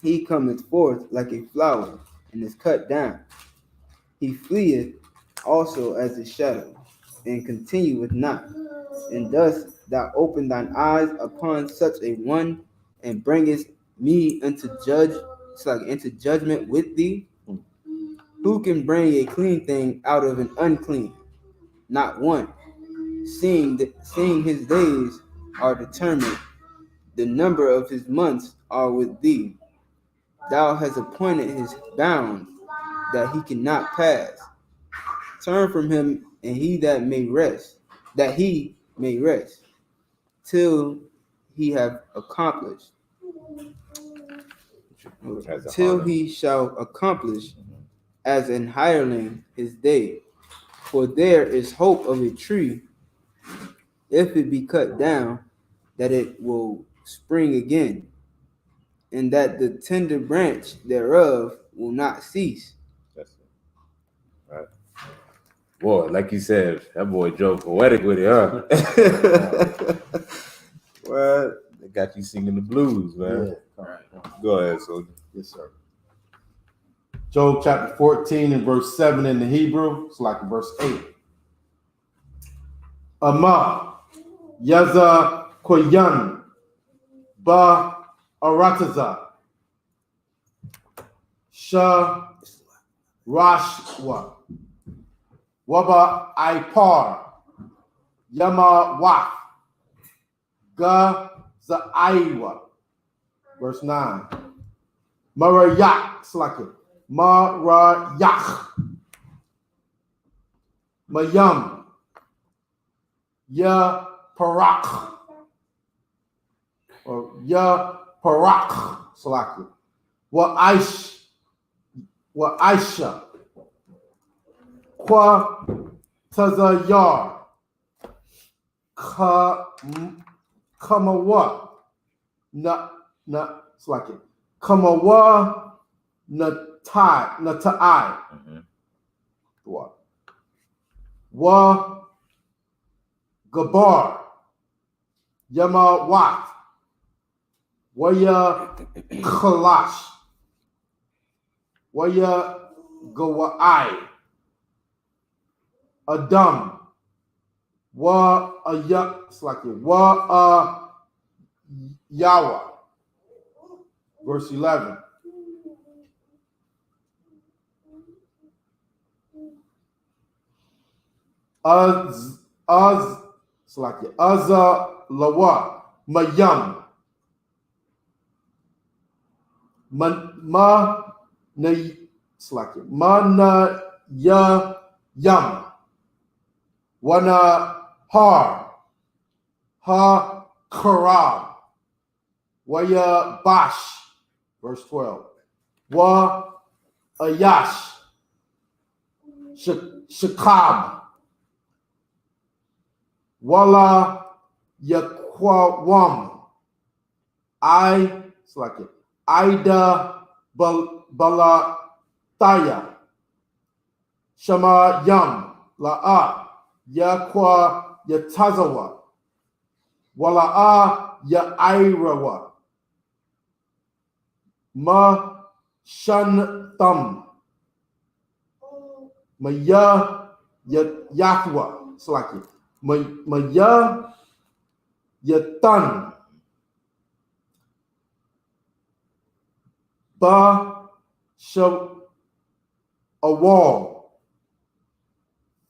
Speaker 4: he cometh forth like a flower and is cut down. He fleeth also as a shadow, and continueth not. And thus thou open thine eyes upon such a one, and bringest me into judgment with thee. Who can bring a clean thing out of an unclean? Not one. Seeing his days are determined, the number of his months are with thee. Thou hast appointed his bounds, that he cannot pass. Turn from him, and that he may rest, till he have accomplished. Till he shall accomplish as an hireling his day. For there is hope of a tree, if it be cut down, that it will spring again, and that the tender branch thereof will not cease.
Speaker 2: That's it. Right. Boy, like you said, that boy Joe poetic with it, huh? Well, they got you singing the blues, man.
Speaker 3: Yeah. All right.
Speaker 2: Go ahead, soldier.
Speaker 3: Yes, sir. Job chapter 14 and verse 7 in the Hebrew. It's like verse 8. Ama Yaza Koyan Ba Arataza Sha Rashwa Waba Ipar Yama Waf Ga Zaiwa. Verse 9. Marayak Slakin Marayak Mayam Ya Parak or Ya Parak Slakin Wa Aisha Kwa Tazayar Kamawa Na Slakin Kamawa Natai Wa Gabar Yama Wat Waya Kalash Waya Gawai Adam Wa Yawa. Verse 11. Azza Lawa Mayam Ma na ya yam Wana har ha karab Waya bash. Verse 12. wa ayash shakab wala yakwawam it's like it ida balataya shama yam la'a yakwa yatazawa wala'a ya irawa ma shantam maya yathwa it's like it maya yatan ba awal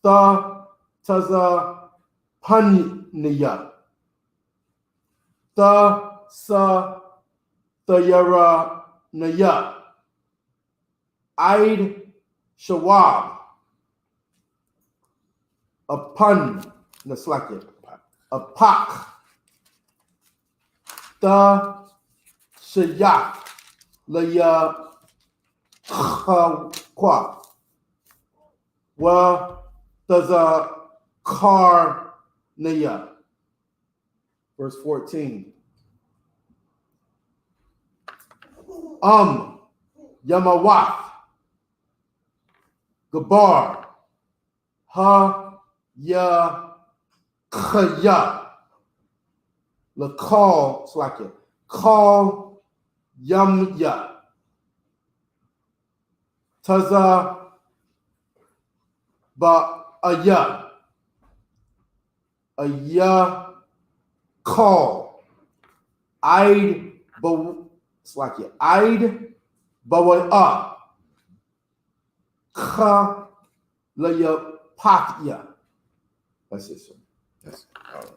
Speaker 3: ta taza paniya ta sa tayara naya Eid shawab a pun that's like it a pak ta shayak laya kwa wa taza car naya verse 14 Yamawath Gabar Ha Ya Khaya Lakal it's like it Call Yamya Taza Ba Aya Call I'd it's like it I'd Bawa Kha Laya Patya. That's it, sir.
Speaker 2: That's all right.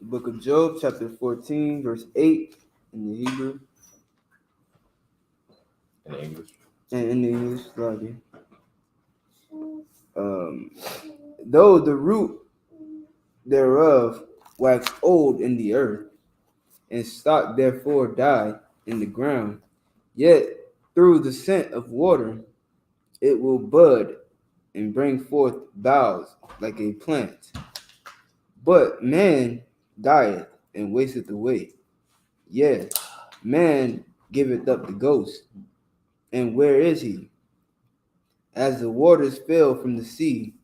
Speaker 4: The book of Job, chapter 14, verse 8 in the Hebrew.
Speaker 2: In English.
Speaker 4: And in the English, sorry. Though the root thereof wax old in the earth, and stock therefore die in the ground, yet through the scent of water it will bud and bring forth boughs like a plant. But man dieth and wasteth away. Yea, man giveth up the ghost. And where is he? As the waters fell from the sea,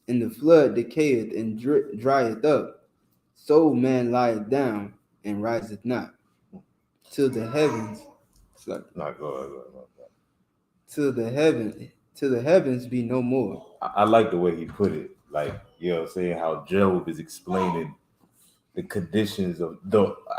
Speaker 4: and the flood decayeth and drieth up, so man lieth down and riseth not, till the heavens. Sorry,
Speaker 2: No, go ahead.
Speaker 4: till the heavens be no more.
Speaker 2: I like the way he put it. Like, you know what I'm saying, how Job is explaining the conditions of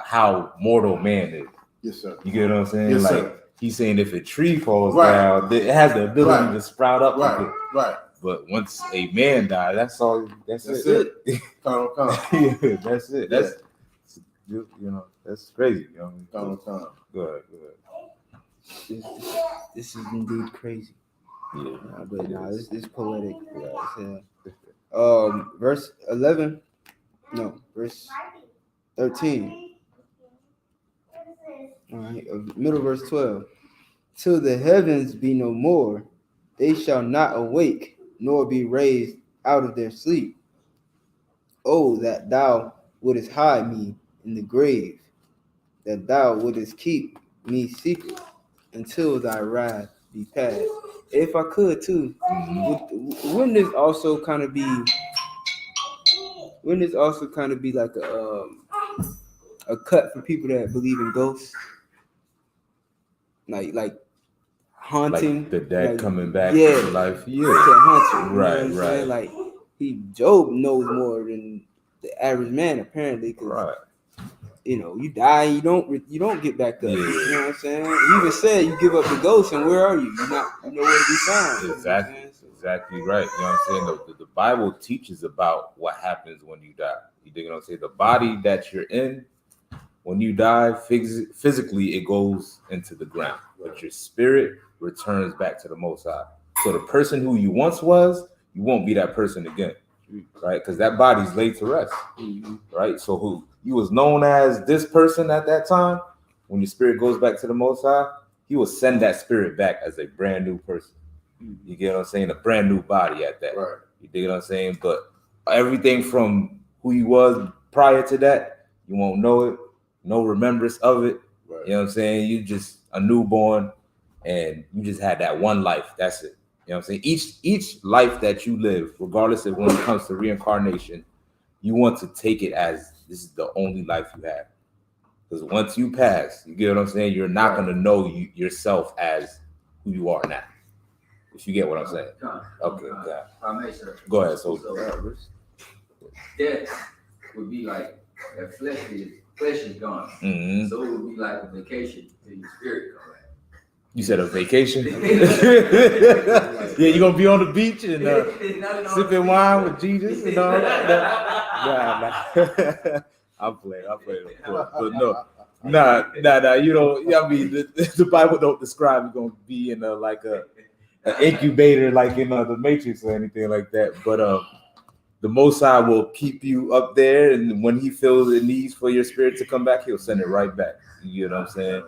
Speaker 2: how mortal man is.
Speaker 3: Yes, sir.
Speaker 2: You get what I'm saying?
Speaker 3: Yes,
Speaker 2: like
Speaker 3: sir.
Speaker 2: He's saying if a tree falls
Speaker 3: Right.
Speaker 2: down, it has the ability
Speaker 3: Right.
Speaker 2: to sprout up.
Speaker 3: Right.
Speaker 2: But once a man dies, that's all. That's
Speaker 3: That's
Speaker 2: it.
Speaker 3: it. Come.
Speaker 2: Yeah, that's it. That's you know, that's crazy. You know what I mean?
Speaker 3: Come.
Speaker 2: Go ahead.
Speaker 4: This is indeed crazy.
Speaker 2: Yeah.
Speaker 4: But this is poetic. Verse 11. No, verse 13. All right, middle verse 12. Till the heavens be no more, they shall not awake, nor be raised out of their sleep. Oh, that thou wouldest hide me in the grave, that thou wouldest keep me secret until thy wrath be past. If I could too, wouldn't this also kind of be like a cut for people that believe in ghosts, like haunting,
Speaker 2: like the dead coming back
Speaker 4: to
Speaker 2: life.
Speaker 4: to hunt you.
Speaker 2: Right.
Speaker 4: You know what I'm saying? Like Job knows more than the average man apparently.
Speaker 2: Right.
Speaker 4: You know, you die, you don't get back up.
Speaker 2: Yeah.
Speaker 4: You know what I'm saying? You even said you give up the ghost, and where are you? You're not nowhere to be found.
Speaker 2: Exactly right. You know what I'm saying? The Bible teaches about what happens when you die. You dig what I'm saying? The body that you're in, when you die, physically it goes into the ground, but your spirit returns back to the Most High. So the person who you once was, you won't be that person again, right? Because that body's laid to rest, right? So who you was known as this person at that time, when your spirit goes back to the Most High, He will send that spirit back as a brand new person. You get what I'm saying? A brand new body at that.
Speaker 3: Right.
Speaker 2: You dig what I'm saying? But everything from who you was prior to that, you won't know it, no remembrance of it.
Speaker 3: Right.
Speaker 2: You know what I'm saying? You just a newborn and you just had that one life. That's it. You know what I'm saying? Each life that you live, regardless of when it comes to reincarnation, you want to take it as this is the only life you have. Because once you pass, you get what I'm saying? You're not going to know yourself as who you are now. If you get what I'm saying. Okay, God.
Speaker 5: If I may, sir.
Speaker 2: Go ahead, so
Speaker 5: Death would be like that flesh is gone.
Speaker 2: Mm-hmm.
Speaker 5: So it would be like a vacation till your spirit come back.
Speaker 2: You said a vacation? Yeah, you're gonna be on the beach and sipping wine with Jesus and all that. Nah. I'm playing. But no. Nah. You know, I mean, the Bible don't describe you gonna be in an incubator like in the Matrix or anything like that. But the Most High will keep you up there, and when He feels the needs for your spirit to come back, He'll send it right back. You know what I'm saying?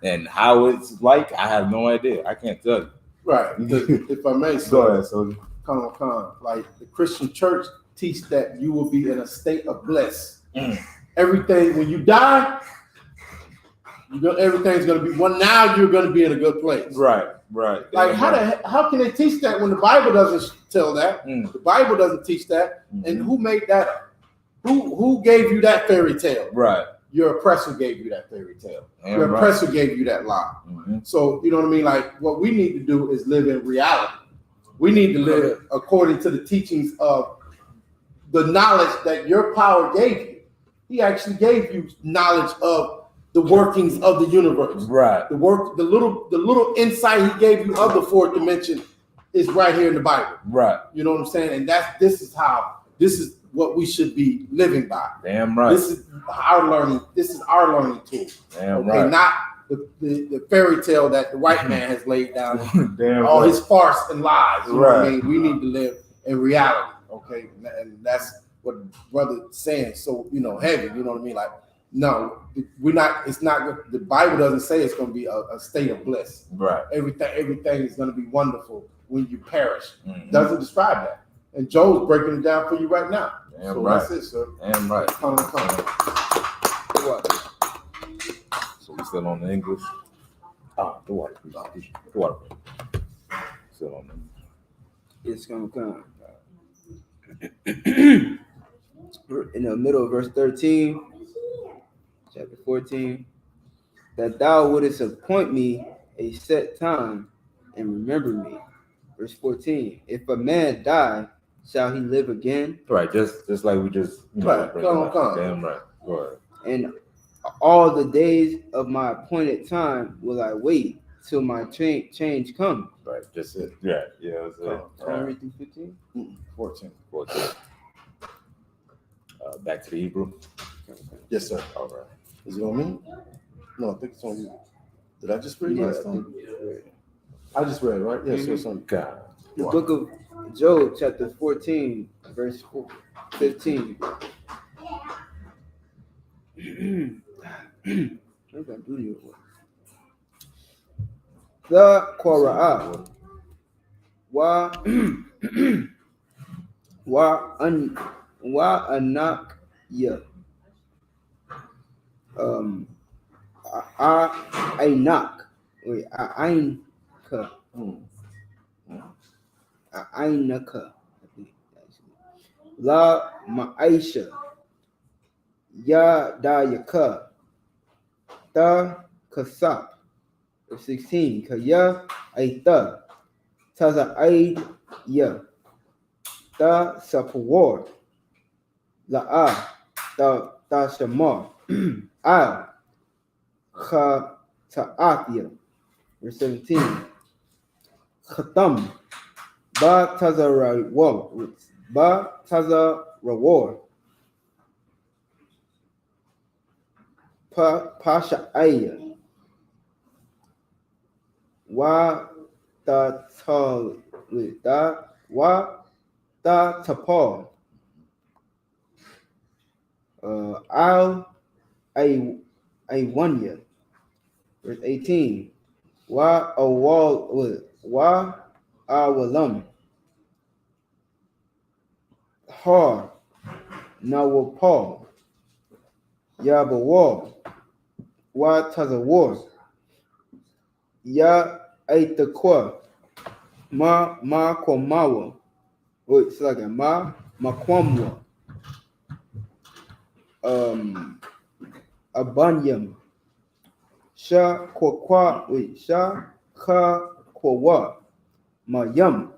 Speaker 2: And how it's like, I have no idea. I can't tell you.
Speaker 3: Right. If I may,
Speaker 2: Go ahead, Soldier.
Speaker 3: Like the Christian church teach that you will be in a state of bliss. Everything, when you die, everything's going to be one. Now you're going to be in a good place.
Speaker 2: Right.
Speaker 3: Like how can they teach that when the Bible doesn't tell that? The Bible doesn't teach that. And who made that? Who gave you that fairy tale?
Speaker 2: Right.
Speaker 3: Your oppressor gave you that fairy tale.
Speaker 2: Damn
Speaker 3: Your
Speaker 2: right.
Speaker 3: oppressor gave you that lie. So you know what I mean? Like what we need to do is live in reality. We need to live according to the teachings of the knowledge that your power gave you. He actually gave you knowledge of the workings of the universe.
Speaker 2: Right.
Speaker 3: The little insight He gave you of the fourth dimension is right here in the Bible.
Speaker 2: Right.
Speaker 3: You know what I'm saying? And this is what we should be living by.
Speaker 2: Damn right.
Speaker 3: This is our learning tool.
Speaker 2: Damn
Speaker 3: okay,
Speaker 2: right.
Speaker 3: not the fairy tale that the white man has laid down.
Speaker 2: Damn
Speaker 3: all
Speaker 2: right.
Speaker 3: his farce and lies. You know what I mean? We need to live in reality. Okay, and that's what brother's saying. So heavy. You know what I mean? Like, no, we're not. It's not. The Bible doesn't say it's going to be a state of bliss.
Speaker 2: Right.
Speaker 3: Everything is going to be wonderful when you perish. Doesn't describe that. And Joe's breaking it down for you right now.
Speaker 2: Damn
Speaker 3: so
Speaker 2: right.
Speaker 3: That's it, sir.
Speaker 2: Damn right.
Speaker 3: Come.
Speaker 2: So we still on the English. The water. The water. Still on the
Speaker 4: It's gonna come. In the middle of verse 13, chapter 14, that thou wouldest appoint me a set time and remember me. Verse 14, if a man die, shall he live again?
Speaker 2: Right, just like we just
Speaker 3: Right. Come.
Speaker 2: Damn right. Go ahead.
Speaker 4: And all the days of my appointed time will I wait till my change comes.
Speaker 2: Right, just it. Yeah, that's it.
Speaker 4: Can I read through 15?
Speaker 3: 14.
Speaker 2: Back to the Hebrew.
Speaker 3: Yes, sir.
Speaker 2: All right.
Speaker 3: Is it on me? No, I think it's on you. Did I just read last time? I just read, right? Yes, so it's on
Speaker 2: God.
Speaker 4: The book of Job, chapter 14, verse 15. The Qur'an wa anak ya ainaka la ma'aisha ya dayaka ta kasap. 16 kaya aita taza aid ya ta sapwar la ta shamar al kha ta'athia. Verse 17 khatam ba taza reward pasha ayah wa ta tapal al a wanya Verse 18. Wa awalam har nawapal yabawal wa tazawar ya aitakwa ma kwamawa. Wait, it's like a makwamwa abanyam sha ka kwawa mayam.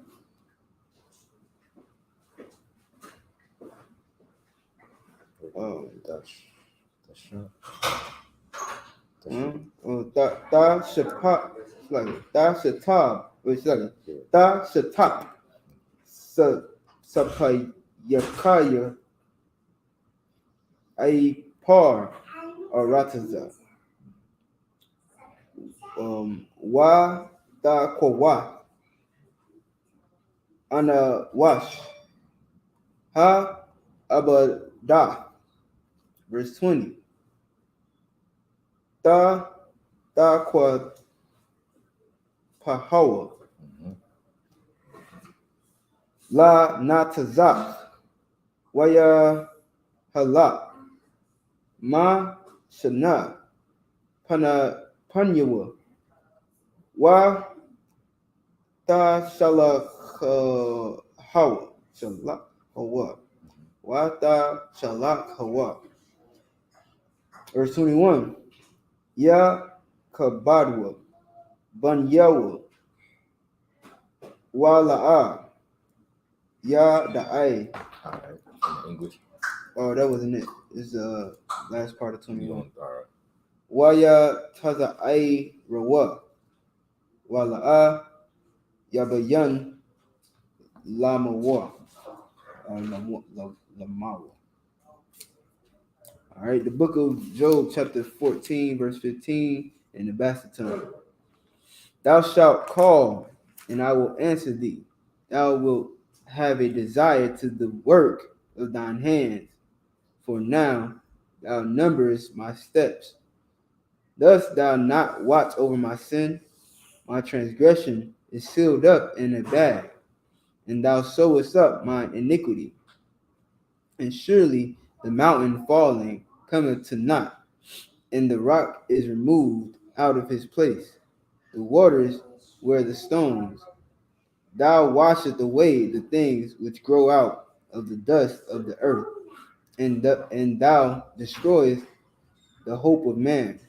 Speaker 4: Da shapa like da shatab. Wait, it's like da shatap sapayakaya a par arataza wa da kwawa ana wash ha abada. Verse 20. Da kwa pahawa la natazak waya halak ma shana panyawa wa da shalak hawa wa da shalak hawa. Verse 21. Ya kabadwa banyawa wala'a ya da'ai.
Speaker 2: All right. English.
Speaker 4: Oh, that wasn't it. It's the last part of 21.
Speaker 2: All right.
Speaker 4: Waya taza'ai rawa wala'a yabayan lamawa lamawa. All right, the book of Job, chapter 14, verse 15, in the Basseterre. Thou shalt call, and I will answer thee. Thou wilt have a desire to the work of thine hands, for now thou numberest my steps. Dost thou not watch over my sin? My transgression is sealed up in a bag, and thou sewest up mine iniquity. And surely the mountain falling cometh to naught, and the rock is removed out of his place. The waters were the stones. Thou washest away the things which grow out of the dust of the earth, and thou destroyest the hope of man.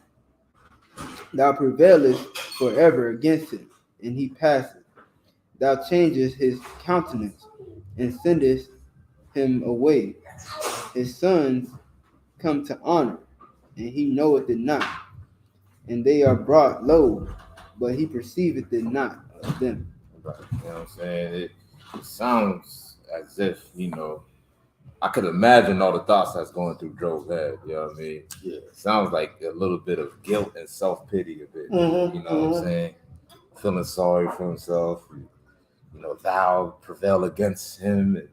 Speaker 4: Thou prevailest forever against him, and he passeth. Thou changest his countenance, and sendest him away. His sons come to honor, and he knoweth it not, and they are brought low, but he perceiveth it not of them.
Speaker 2: Right. You know what I'm saying? It sounds as if, I could imagine all the thoughts that's going through Job's head. You know what I mean?
Speaker 3: Yeah.
Speaker 2: It sounds like a little bit of guilt and self-pity a bit.
Speaker 3: Mm-hmm.
Speaker 2: You know what I'm saying? Feeling sorry for himself. Thou prevail against him. And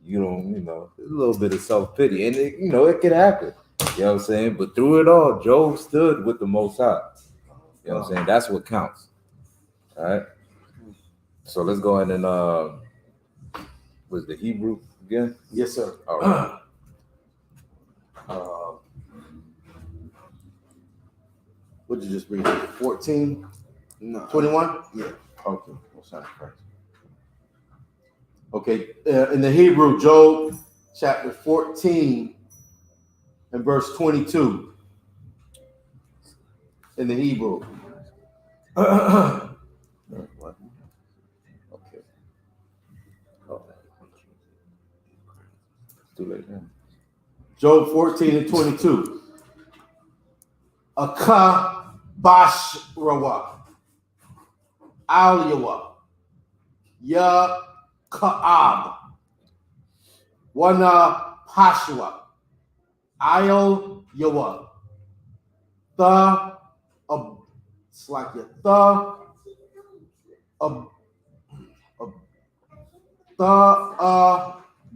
Speaker 2: you don't, a little bit of self-pity. And, it could happen. You know what I'm saying? But through it all, Job stood with the Most High. You know what I'm saying? That's what counts. All right? So let's go ahead and, was the Hebrew again?
Speaker 3: Yes, sir.
Speaker 2: All right.
Speaker 3: What did you just bring? 14?
Speaker 4: No.
Speaker 3: 21?
Speaker 4: Yeah.
Speaker 3: Okay. Okay. In the Hebrew, Job chapter 14 and verse 22. In the Hebrew.
Speaker 2: What? Okay. Oh. Too late now.
Speaker 3: Job 14 and 22. Aka bashrawa. Alyawa. Ya ka'ab. Wana pashwa. Ayol yawa. The it's like the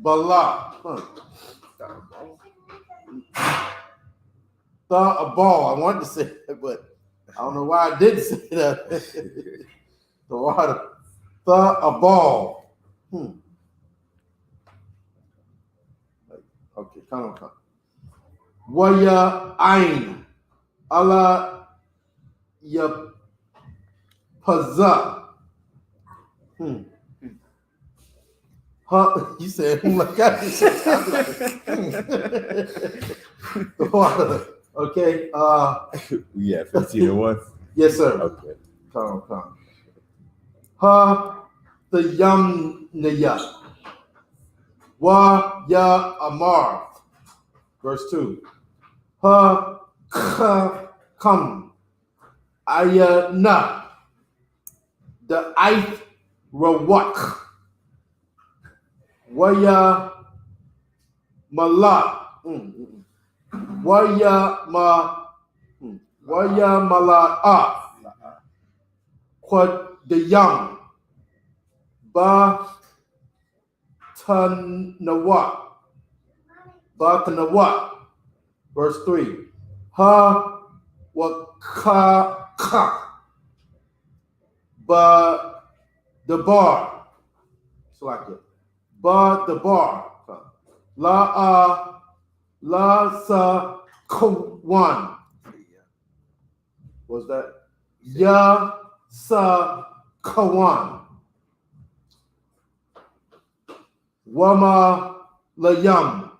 Speaker 3: bala. The ball. I wanted to say it, but don't know why I didn't say that. The water, a ball. Okay, come on. Waya ain, Allah ya paza. You said, oh my God. The water. Okay.
Speaker 2: Yeah, 15-1.
Speaker 3: Yes, sir.
Speaker 2: Okay.
Speaker 3: Come. Ha the yam naya. Wa ya amar. Verse 2. Ha come. Ayana. The I rawak. Waya mala. Waya mala. Quad the young. Ba tanawa. Verse 3. Ha wakaka. Ba the bar. It's like it. Ba the bar. La sa kawan. What's that? Ya sa kawan. Wama layam.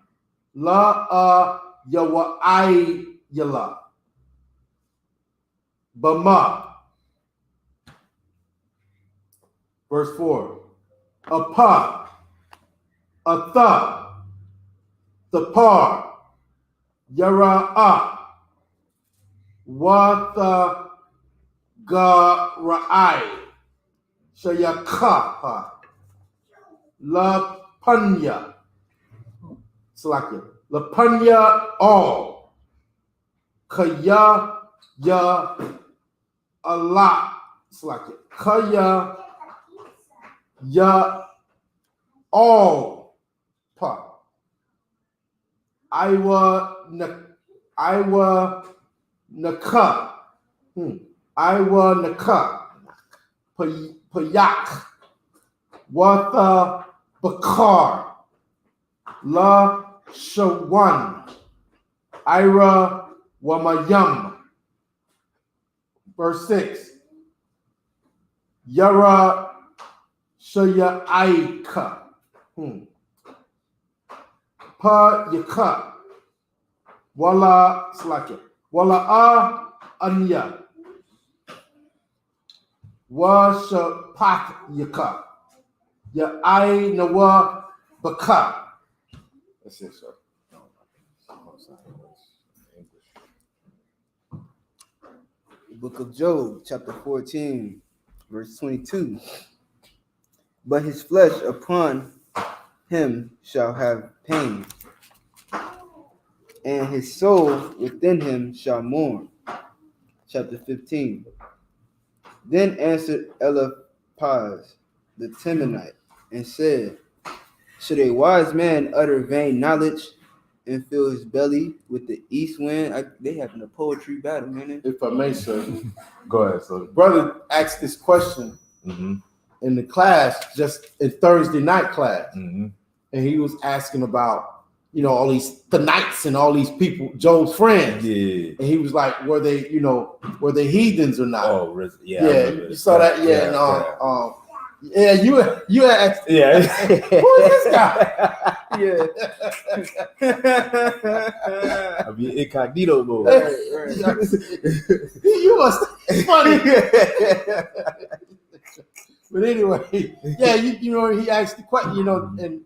Speaker 3: La yawa I yala. Bama. Verse 4. Apa. Atha. The par. Yara'a. Watha gara'ai. Shayakaha. La panya. Slakia. La panya all. Kaya ya Allah. Slakia. Kaya ya all. Pa. Iwa naka. Iwa naka. Payak. Watha bakar. La shawan. Ira wamayam. Verse 6. Yara shaya aika. Pa yaka. Wala slake. Wala anya. Wa shapat yaka. Ya I nawa baka. That's it, sir.
Speaker 4: The book of Job, chapter 14, verse 22. But his flesh upon him shall have pain, and his soul within him shall mourn. Chapter 15. Then answered Eliphaz the Temanite and said, should a wise man utter vain knowledge and fill his belly with the east wind? They having a poetry battle, man.
Speaker 3: If I may, sir.
Speaker 2: Go ahead, sir.
Speaker 3: Brother asked this question in the class, just in Thursday night class. And he was asking about, all these Thanites and all these people, Job's friends.
Speaker 2: Yeah.
Speaker 3: And he was like, were they heathens or not?
Speaker 2: Oh, yeah.
Speaker 3: Yeah, you saw that? Yeah. Yeah, you asked.
Speaker 2: Yeah.
Speaker 3: Who is this guy?
Speaker 4: Yeah.
Speaker 2: I mean, incognito mode.
Speaker 3: You must be funny. But anyway, yeah, he asked the question, and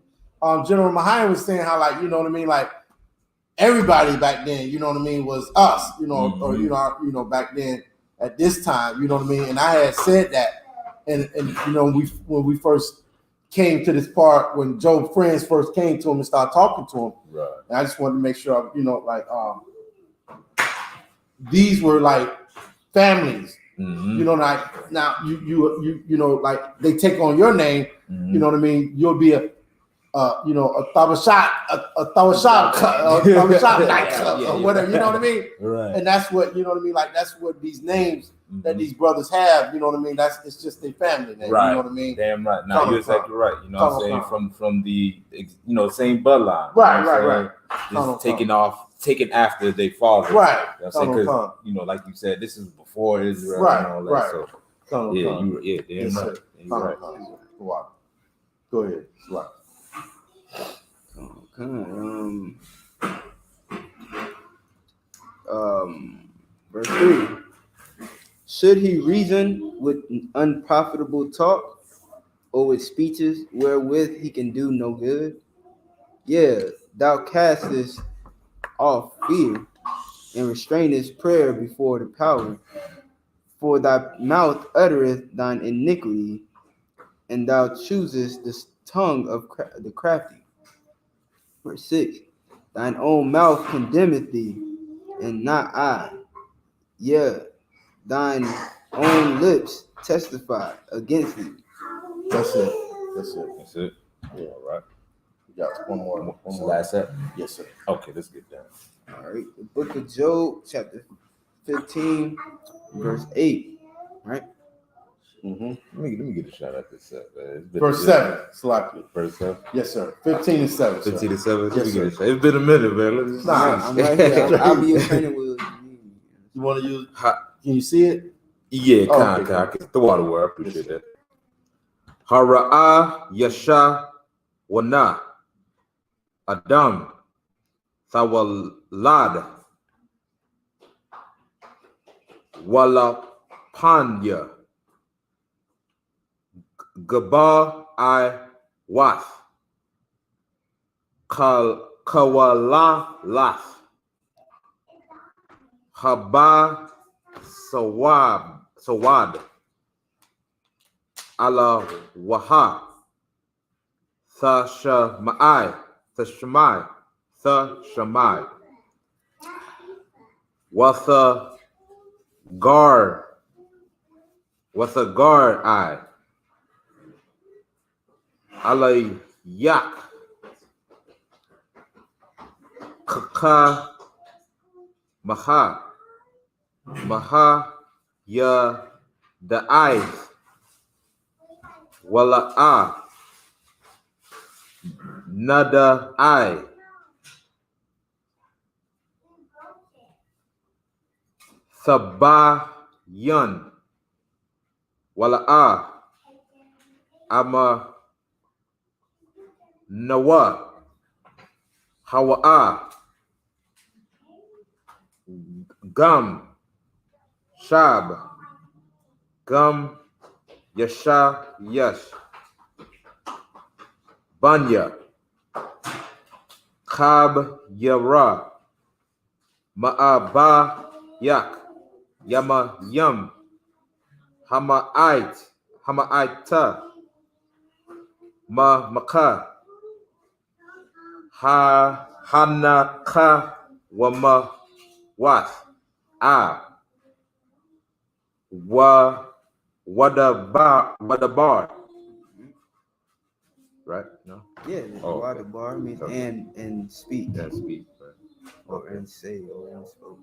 Speaker 3: General Mahine was saying how, like, like everybody back then, was us, or back then at this time, and I had said that. And when we first came to this part, when Job's friends first came to him and started talking to him,
Speaker 2: right.
Speaker 3: And I just wanted to make sure, these were like families, like now you like they take on your name, you know what I mean? You'll be you know, a Thabashak, a Thabashak, or whatever, you know what I mean?
Speaker 2: Right.
Speaker 3: And that's what, you know what I mean? Like, that's what these names that these brothers have, you know what I mean? It's just their family name,
Speaker 2: Right.
Speaker 3: you know what I mean?
Speaker 2: Damn right. Now you're exactly right. You know what I'm saying? From the, you know, same bloodline.
Speaker 3: Right.
Speaker 2: Just taken after they father.
Speaker 3: Right.
Speaker 2: You know what I'm saying? Because, you know, like you said, this is before Israel and all that.
Speaker 3: Right.
Speaker 2: So, damn
Speaker 3: Yes,
Speaker 2: right. You're right.
Speaker 3: Wow. Go ahead. Right.
Speaker 4: Okay. Verse 3. Should he reason with unprofitable talk, or with speeches wherewith he can do no good? Yeah, thou castest off fear, and restrainest prayer before the power. For thy mouth uttereth thine iniquity, and thou choosest the tongue of the crafty. Verse 6. Thine own mouth condemneth thee, and not I. Yeah, thine own lips testify against thee.
Speaker 3: That's it.
Speaker 2: Yeah, right.
Speaker 3: We got one more.
Speaker 2: Last set?
Speaker 3: Yes, sir.
Speaker 2: Okay, let's get down.
Speaker 4: All right. The book of Job, chapter 15, verse 8. Right?
Speaker 3: Mm-hmm.
Speaker 2: Let me get a shot at this set, man.
Speaker 3: Verse 7. Slightly.
Speaker 2: Verse 7?
Speaker 3: Yes, sir. 15 and 7.
Speaker 2: 15 and 7.
Speaker 3: Yes,
Speaker 2: Let me get a
Speaker 3: sir.
Speaker 2: shot. It's been a minute, man.
Speaker 4: I'm right here. I'll be your training wheel.
Speaker 3: You want to use? Can you see it?
Speaker 2: Yeah,
Speaker 3: Okay.
Speaker 2: I can throw out a word. I appreciate that. Hara'a Yasha Wana Adam Thawalad Wala Panya Gaba I Was Kawala Las Haba Sawad Ala Waha Thashamai Watha Gar I Ala Yak Kaka Maha Ya the eyes Wala Nada I Sabayan Wala Ama Nawa Hawa Gum Shab Gum Yasha Yash Banya Kab Yara Ma'aba Yak Yama Yum Hama'aita Maka Hanaka Wama Wat Wadabar. Right? No?
Speaker 4: Yeah, water bar means
Speaker 2: okay.
Speaker 4: and speak.
Speaker 2: That's speak, right?
Speaker 4: Or and say or and spoke.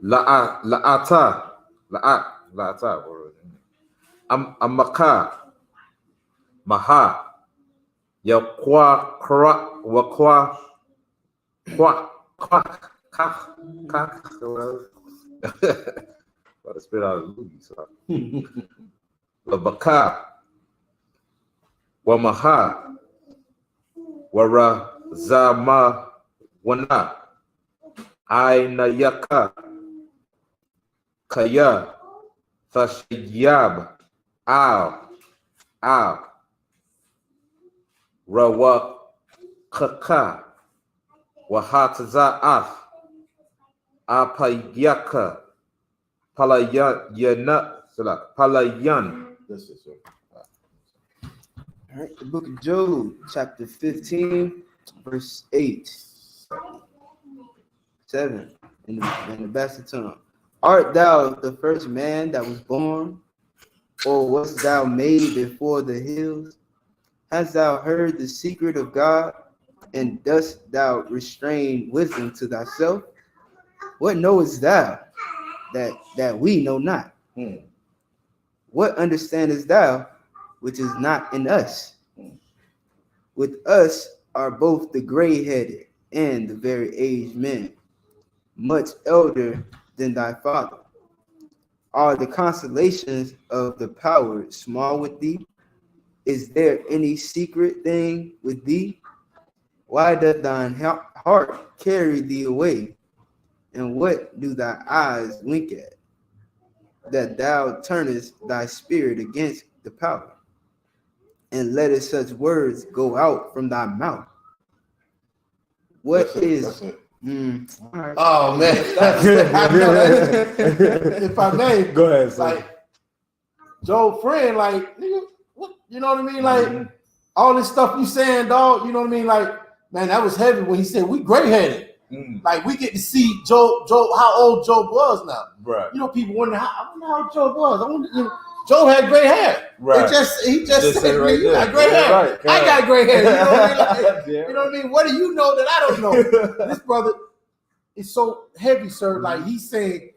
Speaker 2: La'ata. Amaka. Maha. Yakwa kra wakwa kwa Gotta spit out the movie, so. Labaka. Wamaha. Wara Zama Wana. Aina Yaka. Kaya. Thashiyab. Al. Rawa Kaka. Wahataza'af. Apayaka. Palayan.
Speaker 3: Yes, sir.
Speaker 4: All right, the book of Job, chapter 15, verse 8. 7 in the best tongue. Art thou the first man that was born, or wast thou made before the hills? Hast thou heard the secret of God, and dost thou restrain wisdom to thyself? What knowest thou that we know not? What understandest thou which is not in us? With us are both the gray-headed and the very aged men, much elder than thy father. Are the consolations of the power small with thee? Is there any secret thing with thee? Why doth thine heart carry thee away? And what do thy eyes wink at? That thou turnest thy spirit against the power, and lettest such words go out from thy mouth. What is? Right.
Speaker 3: Oh man, if I may,
Speaker 2: Go ahead. Son.
Speaker 3: like Joe friend, like nigga, what you know what I mean? Like all this stuff you saying, dog. You know what I mean? Like man, that was heavy when he said we gray headed. Like we get to see Job, how old Job was now.
Speaker 2: Right.
Speaker 3: You know, people wonder I wonder how Job was. I wonder, you know, Job had gray hair.
Speaker 2: Right.
Speaker 3: He just said,
Speaker 2: right
Speaker 3: you
Speaker 2: there.
Speaker 3: got gray hair.
Speaker 2: Right.
Speaker 3: I got gray hair. You know what I mean? Like,
Speaker 2: Yeah.
Speaker 3: you know what I mean? What do you know that I don't know? This brother is so heavy, sir. Like he's saying,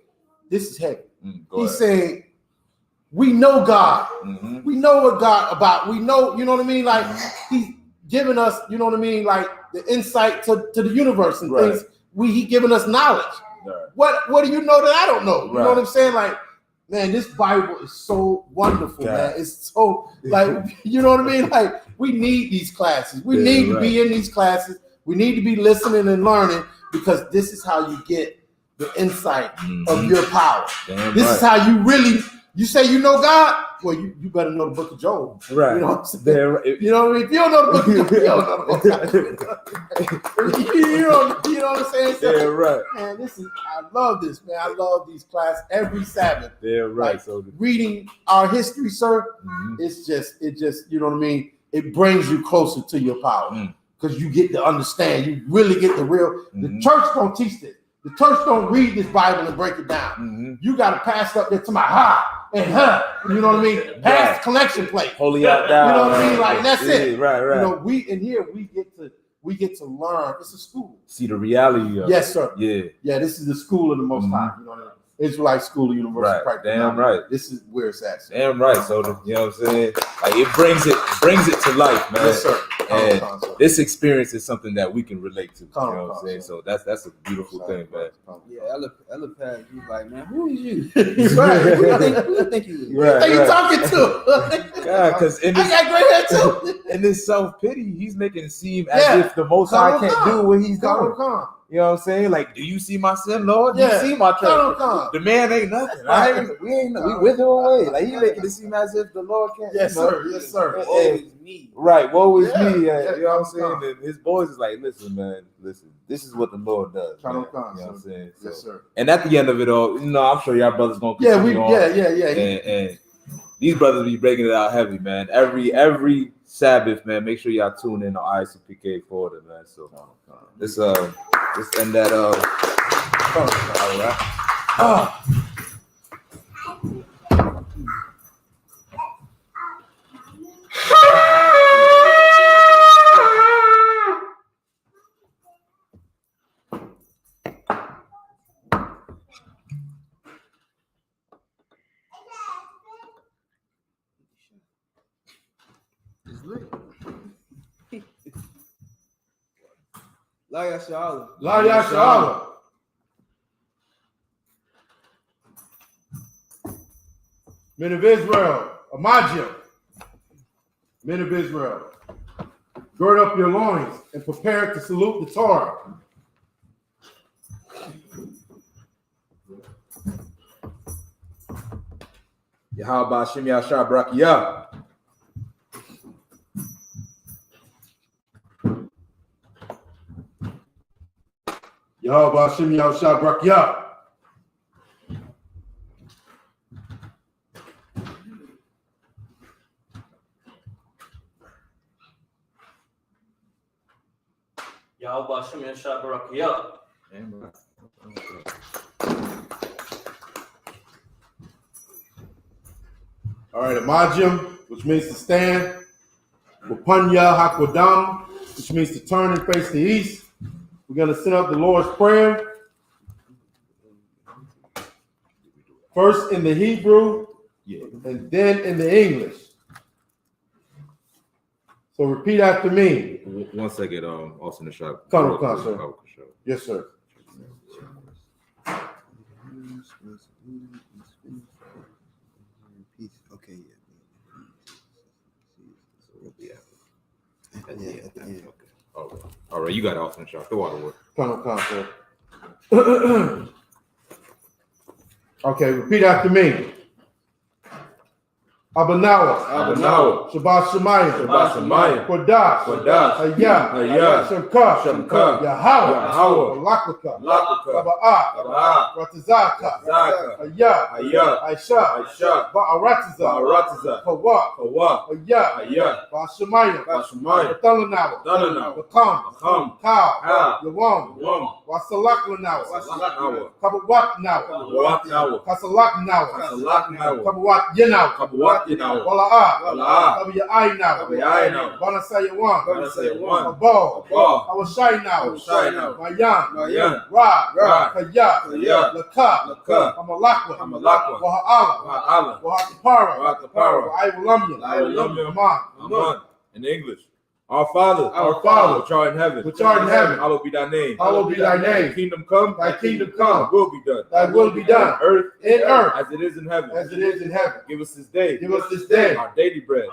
Speaker 3: this is heavy. He's saying, we know God. We know what God about. We know, you know what I mean? Like he's giving us, you know what I mean? Like the insight to the universe and things. He giving us knowledge. Right. What do you know that I don't know? You know what I'm saying? Like, man, this Bible is so wonderful, man. It's so like, you know what I mean? Like, we need these classes. We need to be in these classes. We need to be listening and learning because this is how you get the insight of your power. This is how you really. You say you know God? Well, you better know the book of Job. Right. You know what I'm saying? You know what I mean? If you don't know the book of Job, you don't know the book of Job. you know what I'm saying? So,
Speaker 2: right.
Speaker 3: Man, I love this, man. I love these classes every Sabbath.
Speaker 2: Right.
Speaker 3: Like, so reading our history, sir, it just, you know what I mean? It brings you closer to your power. Because you get to understand, you really get the real, the church don't teach this. The church don't read this Bible and break it down. You got to pass up there to my and you know what I mean? Pass the collection plate.
Speaker 2: Holy out down.
Speaker 3: You know what I mean? Like that's it.
Speaker 2: Right.
Speaker 3: You know, we get to learn. It's a school.
Speaker 2: See the reality of
Speaker 3: yes, sir.
Speaker 2: Yeah.
Speaker 3: This is the school of the Most High. You know what I mean? Israelite School of Universal Practice.
Speaker 2: Damn right.
Speaker 3: This is where it's at.
Speaker 2: Damn right. So you know what I'm saying? Like it brings it to life, man.
Speaker 3: Yes, sir.
Speaker 2: And this experience is something that we can relate to. You know what I'm saying? So that's a beautiful thing, man.
Speaker 4: Yeah, Ella Paz, you like, man, who is you? Right. Who you think you is?
Speaker 3: Right, who you talking to?
Speaker 2: Yeah, because I
Speaker 3: got gray hair too.
Speaker 2: In this self-pity, he's making it seem as if the Most High can't do what he's doing. You know what I'm saying? Like, do you see my sin, Lord? Do you see my church? The man ain't nothing. We wither away. Like, he making it seem as if the Lord can't.
Speaker 3: Yes, sir. Yes, sir.
Speaker 4: Woe is me.
Speaker 2: Right. Woe is me. You know what I'm saying? And his boys is like, listen, man, listen. This is what the Lord does. You know what I'm saying?
Speaker 3: Yes, sir.
Speaker 2: And at the end of it all, you know, I'm sure y'all brothers gonna continue on. And these brothers be breaking it out heavy, man. Every Sabbath, man. Make sure y'all tune in on I.S.U.P.K. Florida, man. So let's end that. All right.
Speaker 4: YAHANNA.
Speaker 3: YAHANNA. Men of Israel, Amajim. Men of Israel, gird up your loins and prepare to salute the Torah.
Speaker 2: Yahweh Shem Yashar Brakiyah.
Speaker 3: Yahweh Shem Yashar Brakiyah.
Speaker 6: Yahweh Shem Yashar Brakiyah.
Speaker 3: All right, Amajim, which means to stand, will Panya Hakwadam, which means to turn and face the east. We're going to send up the Lord's Prayer. First in the Hebrew, and then in the English. So repeat after me.
Speaker 2: 1 second, Austin the shop.
Speaker 3: Come, sir. Yes, sir.
Speaker 4: Okay,
Speaker 2: Okay. All right, you got Austin the shop. Go out of work.
Speaker 3: Come, sir. Okay, repeat after me. Abanawa, Shabbat Shemayim, Kodash, I.S.U.P.K, Yahawah, BLACKWATCH, Ratazaka, I.S.U.P.K, Ba'aratiza, Kawa, Bashamayim, Thalanawa, Bakam, Kal, Yawam, Wasalakanawa, Kabawatnawa, Kasalaknawa, Kabawat Wala'a, Tabi'aynawa, Banasayawan, Abo, Awashaynawa, Mayan, Ra, Kaya, Laka, Amalakwa, Waha'ala, Wahatapara, Wa'aywalamya,
Speaker 2: Aman. In English. Our Father, which art in heaven, hallowed be thy name. Thy kingdom come,
Speaker 3: Thy kingdom
Speaker 2: thy will be done.
Speaker 3: Thy will be done,
Speaker 2: Earth,
Speaker 3: as
Speaker 2: it is in heaven.
Speaker 3: Give
Speaker 2: us this day, our daily bread.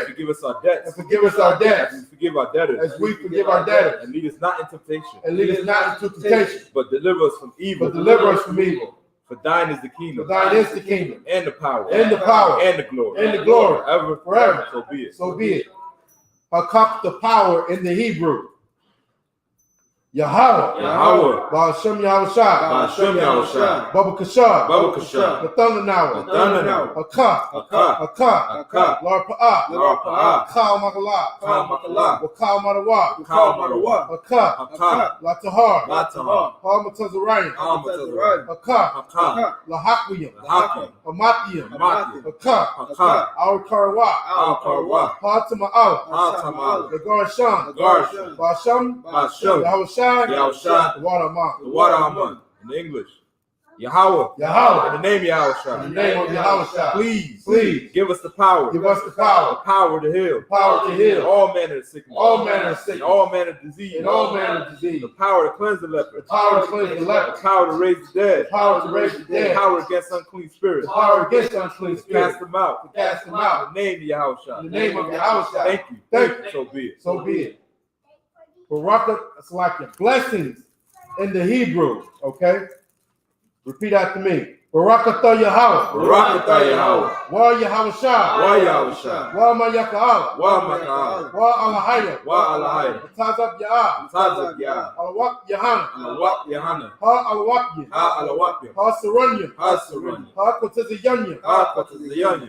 Speaker 2: Forgive us our debts, as we forgive our debtors. And lead us not into temptation, but deliver us from evil. For thine is the kingdom, and the power, and the glory, forever.
Speaker 3: So be it. Hakak, the power in the Hebrew. Yahawah, Ba'ashem Yahushua, Baba Kashar, Nathanawa, Hakak, Lord Pa'ah, Kal Makalah, Wakal Madawa, Hakak, Latahar, Hamatazarayan, Hakak, Lahakwiyam, Hamatiyam, Hakak, Our Karawah, Hatama'ala, the Garshan, Ba'ashem Yahushua,
Speaker 2: the water Aman. In English. Yahawah. In the name of Yahushua. Please give us the power. The power to heal. All manner of sickness. And all manner of disease. The power to cleanse the leper. The power to raise the dead. The power against unclean spirits. Cast them out. In the name of Yahushua. Thank you.
Speaker 3: So be it. Baraka, it's like your blessings in the Hebrew, okay? Repeat after me. Barakatah Yahawah. Wa Yahawashi. Wa Mayaka'ala. Wa Alahaya. Tazab Ya'ah. Alawak Yahanna. Ha Alawakya. Ha Sarunya. Ha Kotazayanya.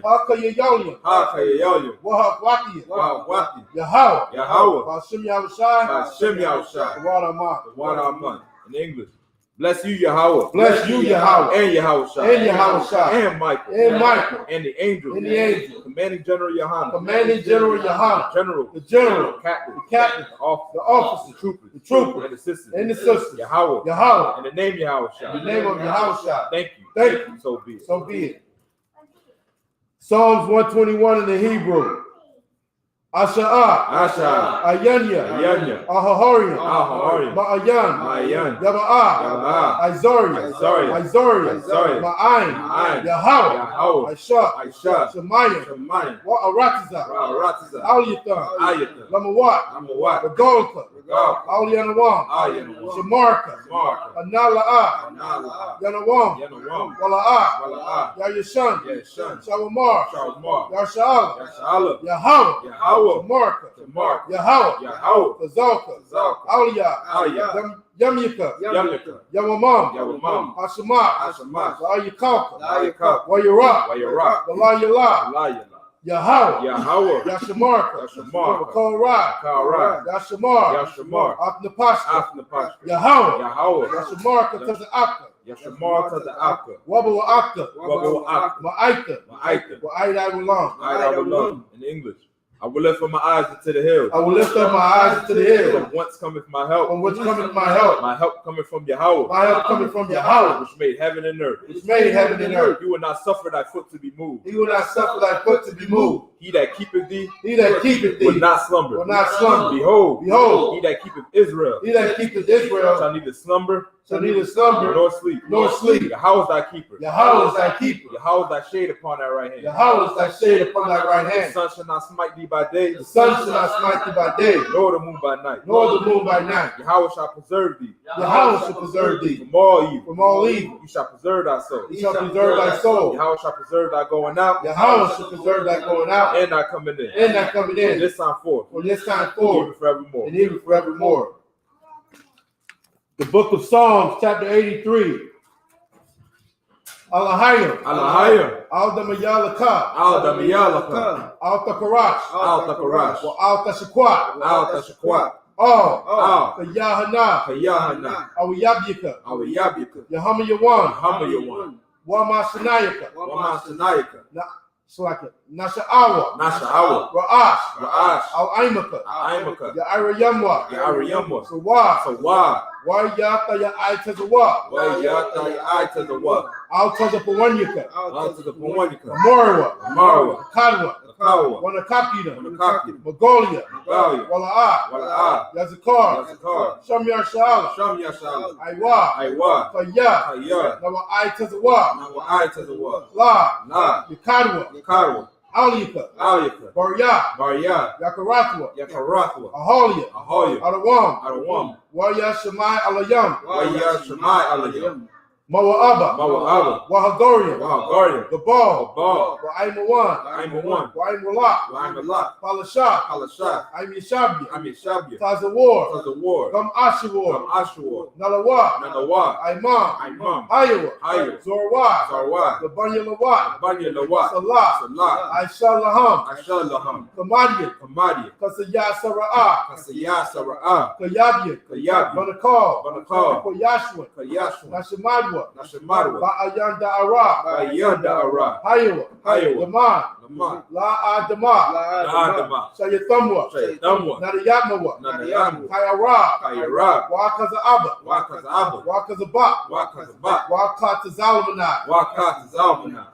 Speaker 3: Ha Kayayalia. Wa Hakwakiya. Yahawah. Ba'ashem Yahushai.
Speaker 2: Water Aman. In English. Bless you, Yahawah. And Yahushua. And Michael. And the angels. Commanding General YAHANNA. The general. Captain. The officers. The troopers. And the sisters. Yahawah. In the name of Yahushua. Thank you. So be it.
Speaker 3: Psalms 121 in the Hebrew. Asha'ah, Ayanya, Ahahorian, Ma'ayan, Yaba'ah, Izorian, Ma'ayin, Yahawah, I.S.U.P.K, Shemayim, Wa'aratiza, Aliyatan, Lamawat, Regolka, Aliyanawam, Shamarka, Anala'ah, Yanawam, Wala'ah, Yayashan, Shawamar, Yasha'ala, Yahawah, Marka, Yahawah, Kazalka, Aliyah, Yamyika, Yamamam, Hashemah, Ayakalka, Wayarah, Walayala, Yahawah, Yashamarka, Kalrad, Yashamar, Atnapashka, Yahawah, Yashamarka, Taza'aka, Wabawa'aka, Ma'aita, Wa'aida Wulam.
Speaker 2: In English. I will lift up my eyes into the hills.
Speaker 3: I will lift up my eyes into the hills.
Speaker 2: From whence cometh my help?
Speaker 3: From which cometh my help?
Speaker 2: My help cometh from Yahweh.
Speaker 3: My help cometh from Yahweh,
Speaker 2: Which made heaven and earth.
Speaker 3: which made heaven and earth.
Speaker 2: You will not suffer thy foot to be moved.
Speaker 3: He will not suffer thy foot to be moved.
Speaker 2: He that keepeth thee
Speaker 3: He that keepeth
Speaker 2: will
Speaker 3: thee
Speaker 2: not slumber.
Speaker 3: will not slumber.
Speaker 2: Behold,
Speaker 3: Behold,
Speaker 2: he that keepeth Israel
Speaker 3: he that keepeth Israel
Speaker 2: shall neither slumber
Speaker 3: shall neither slumber
Speaker 2: nor sleep.
Speaker 3: nor sleep.
Speaker 2: Yahweh is thy keeper.
Speaker 3: Yahweh is thy keeper.
Speaker 2: Yahweh is thy shade upon thy right hand.
Speaker 3: Yahweh is thy shade upon thy right
Speaker 2: The
Speaker 3: hand.
Speaker 2: sun shall not smite thee by day,
Speaker 3: The sun shall not smite thee by day,
Speaker 2: nor the moon by night.
Speaker 3: nor the moon by night.
Speaker 2: Yahweh shall preserve thee
Speaker 3: Yahweh shall preserve thee
Speaker 2: from all evil.
Speaker 3: from all evil.
Speaker 2: You shall preserve thy soul.
Speaker 3: He shall preserve thy soul.
Speaker 2: Yahweh shall preserve thy going out
Speaker 3: Yahweh shall preserve thy going out
Speaker 2: and thy coming in.
Speaker 3: and thy coming in
Speaker 2: This time forth,
Speaker 3: from this time
Speaker 2: even
Speaker 3: forward
Speaker 2: forevermore.
Speaker 3: and even forevermore. The book of Psalms, chapter 83. Alahayim.
Speaker 2: Alahayim.
Speaker 3: Al-Damayalaka.
Speaker 2: Al-Damiyalaka.
Speaker 3: Al-Takarash.
Speaker 2: Al-Takarash.
Speaker 3: Al-Tashakwa.
Speaker 2: Al-Tashakwa.
Speaker 3: Al. Yahana.
Speaker 2: Yahana.
Speaker 3: Awiyabika.
Speaker 2: Awiyabika.
Speaker 3: Yahama Yawan.
Speaker 2: Hamayawan.
Speaker 3: Wama Shanayaka.
Speaker 2: Wamasanayaka.
Speaker 3: Salaka. Nasha'awa.
Speaker 2: Nashahawa.
Speaker 3: Ra'ash.
Speaker 2: Ra'ash.
Speaker 3: Al-Aimaka.
Speaker 2: Aimaka.
Speaker 3: Ya'ira Yamwa.
Speaker 2: Ya'ariyamwa.
Speaker 3: Sawa.
Speaker 2: Sawa.
Speaker 3: Wa'yata Ya'aitazawa.
Speaker 2: Wayata Ya'aitazawa.
Speaker 3: Al-Tazapawanyaka.
Speaker 2: Al-Tazapawanika.
Speaker 3: Morwa.
Speaker 2: Marwa.
Speaker 3: Kadwa.
Speaker 2: Kawa.
Speaker 3: Wanakapina.
Speaker 2: Wanakapina.
Speaker 3: Mongolia.
Speaker 2: Magalia.
Speaker 3: Wala'a.
Speaker 2: Wala'a.
Speaker 3: Yazakar.
Speaker 2: Yazakar.
Speaker 3: Shamyar Shala.
Speaker 2: Sham Yashala.
Speaker 3: Aiwa.
Speaker 2: Aiwa.
Speaker 3: Kaya.
Speaker 2: Kaya.
Speaker 3: Nawa Aitazawa.
Speaker 2: Nawa Aitazawa.
Speaker 3: La.
Speaker 2: La.
Speaker 3: Yakadwa.
Speaker 2: Yakarwa.
Speaker 3: Aliyaka.
Speaker 2: Aliyaka.
Speaker 3: Barya.
Speaker 2: Barya.
Speaker 3: Yakarathwa.
Speaker 2: Yakarathwa.
Speaker 3: Aholia.
Speaker 2: Ahoya.
Speaker 3: Adawam.
Speaker 2: Adawam.
Speaker 3: Waya Shemai Alayam.
Speaker 2: Waya Shemai Alayam.
Speaker 3: Mawa'aba.
Speaker 2: Mawa'aba.
Speaker 3: Wahagorian.
Speaker 2: Wahagorian.
Speaker 3: Gabal.
Speaker 2: Baal.
Speaker 3: Wa'aimawan.
Speaker 2: Aimawan.
Speaker 3: Wa'aimalak.
Speaker 2: Wa'aimalak.
Speaker 3: Palashah.
Speaker 2: Palashah.
Speaker 3: Aimyashabya.
Speaker 2: Amishabya.
Speaker 3: Tazawar.
Speaker 2: Tazawar.
Speaker 3: Gam Ashawar.
Speaker 2: Ashawar.
Speaker 3: Nalawa.
Speaker 2: Nanawa.
Speaker 3: Aimam.
Speaker 2: Imam.
Speaker 3: Hayawa.
Speaker 2: Hayawa.
Speaker 3: Zorwa.
Speaker 2: Sarwa.
Speaker 3: Labanya Lawat.
Speaker 2: Banya Lawat.
Speaker 3: Salah.
Speaker 2: Salah.
Speaker 3: Aisha Laham.
Speaker 2: Ashalaham.
Speaker 3: Kamadian.
Speaker 2: Kamadia.
Speaker 3: Kasaya Sara'ah.
Speaker 2: Kasaya Sara'ah.
Speaker 3: Kayabian.
Speaker 2: Kayabi.
Speaker 3: Banakal.
Speaker 2: Banakal.
Speaker 3: Koyashwan.
Speaker 2: Kayashwa.
Speaker 3: Nashamadwa.
Speaker 2: Nashamarwa.
Speaker 3: Ba'ayanda Ara.
Speaker 2: Bayanda Ara.
Speaker 3: Hayawa.
Speaker 2: Hayawa.
Speaker 3: Laman.
Speaker 2: Lama.
Speaker 3: La Adama.
Speaker 2: Adama.
Speaker 3: Shayathamwa.
Speaker 2: Shaytamwa.
Speaker 3: Nadayatmawa.
Speaker 2: Nadayamwa.
Speaker 3: Kayara.
Speaker 2: Kayara.
Speaker 3: Wakaza Abba.
Speaker 2: Wakazaba.
Speaker 3: Wakaza Ba.
Speaker 2: Wakazaba.
Speaker 3: Wakata Zalmanai.
Speaker 2: Wakat Zalmana.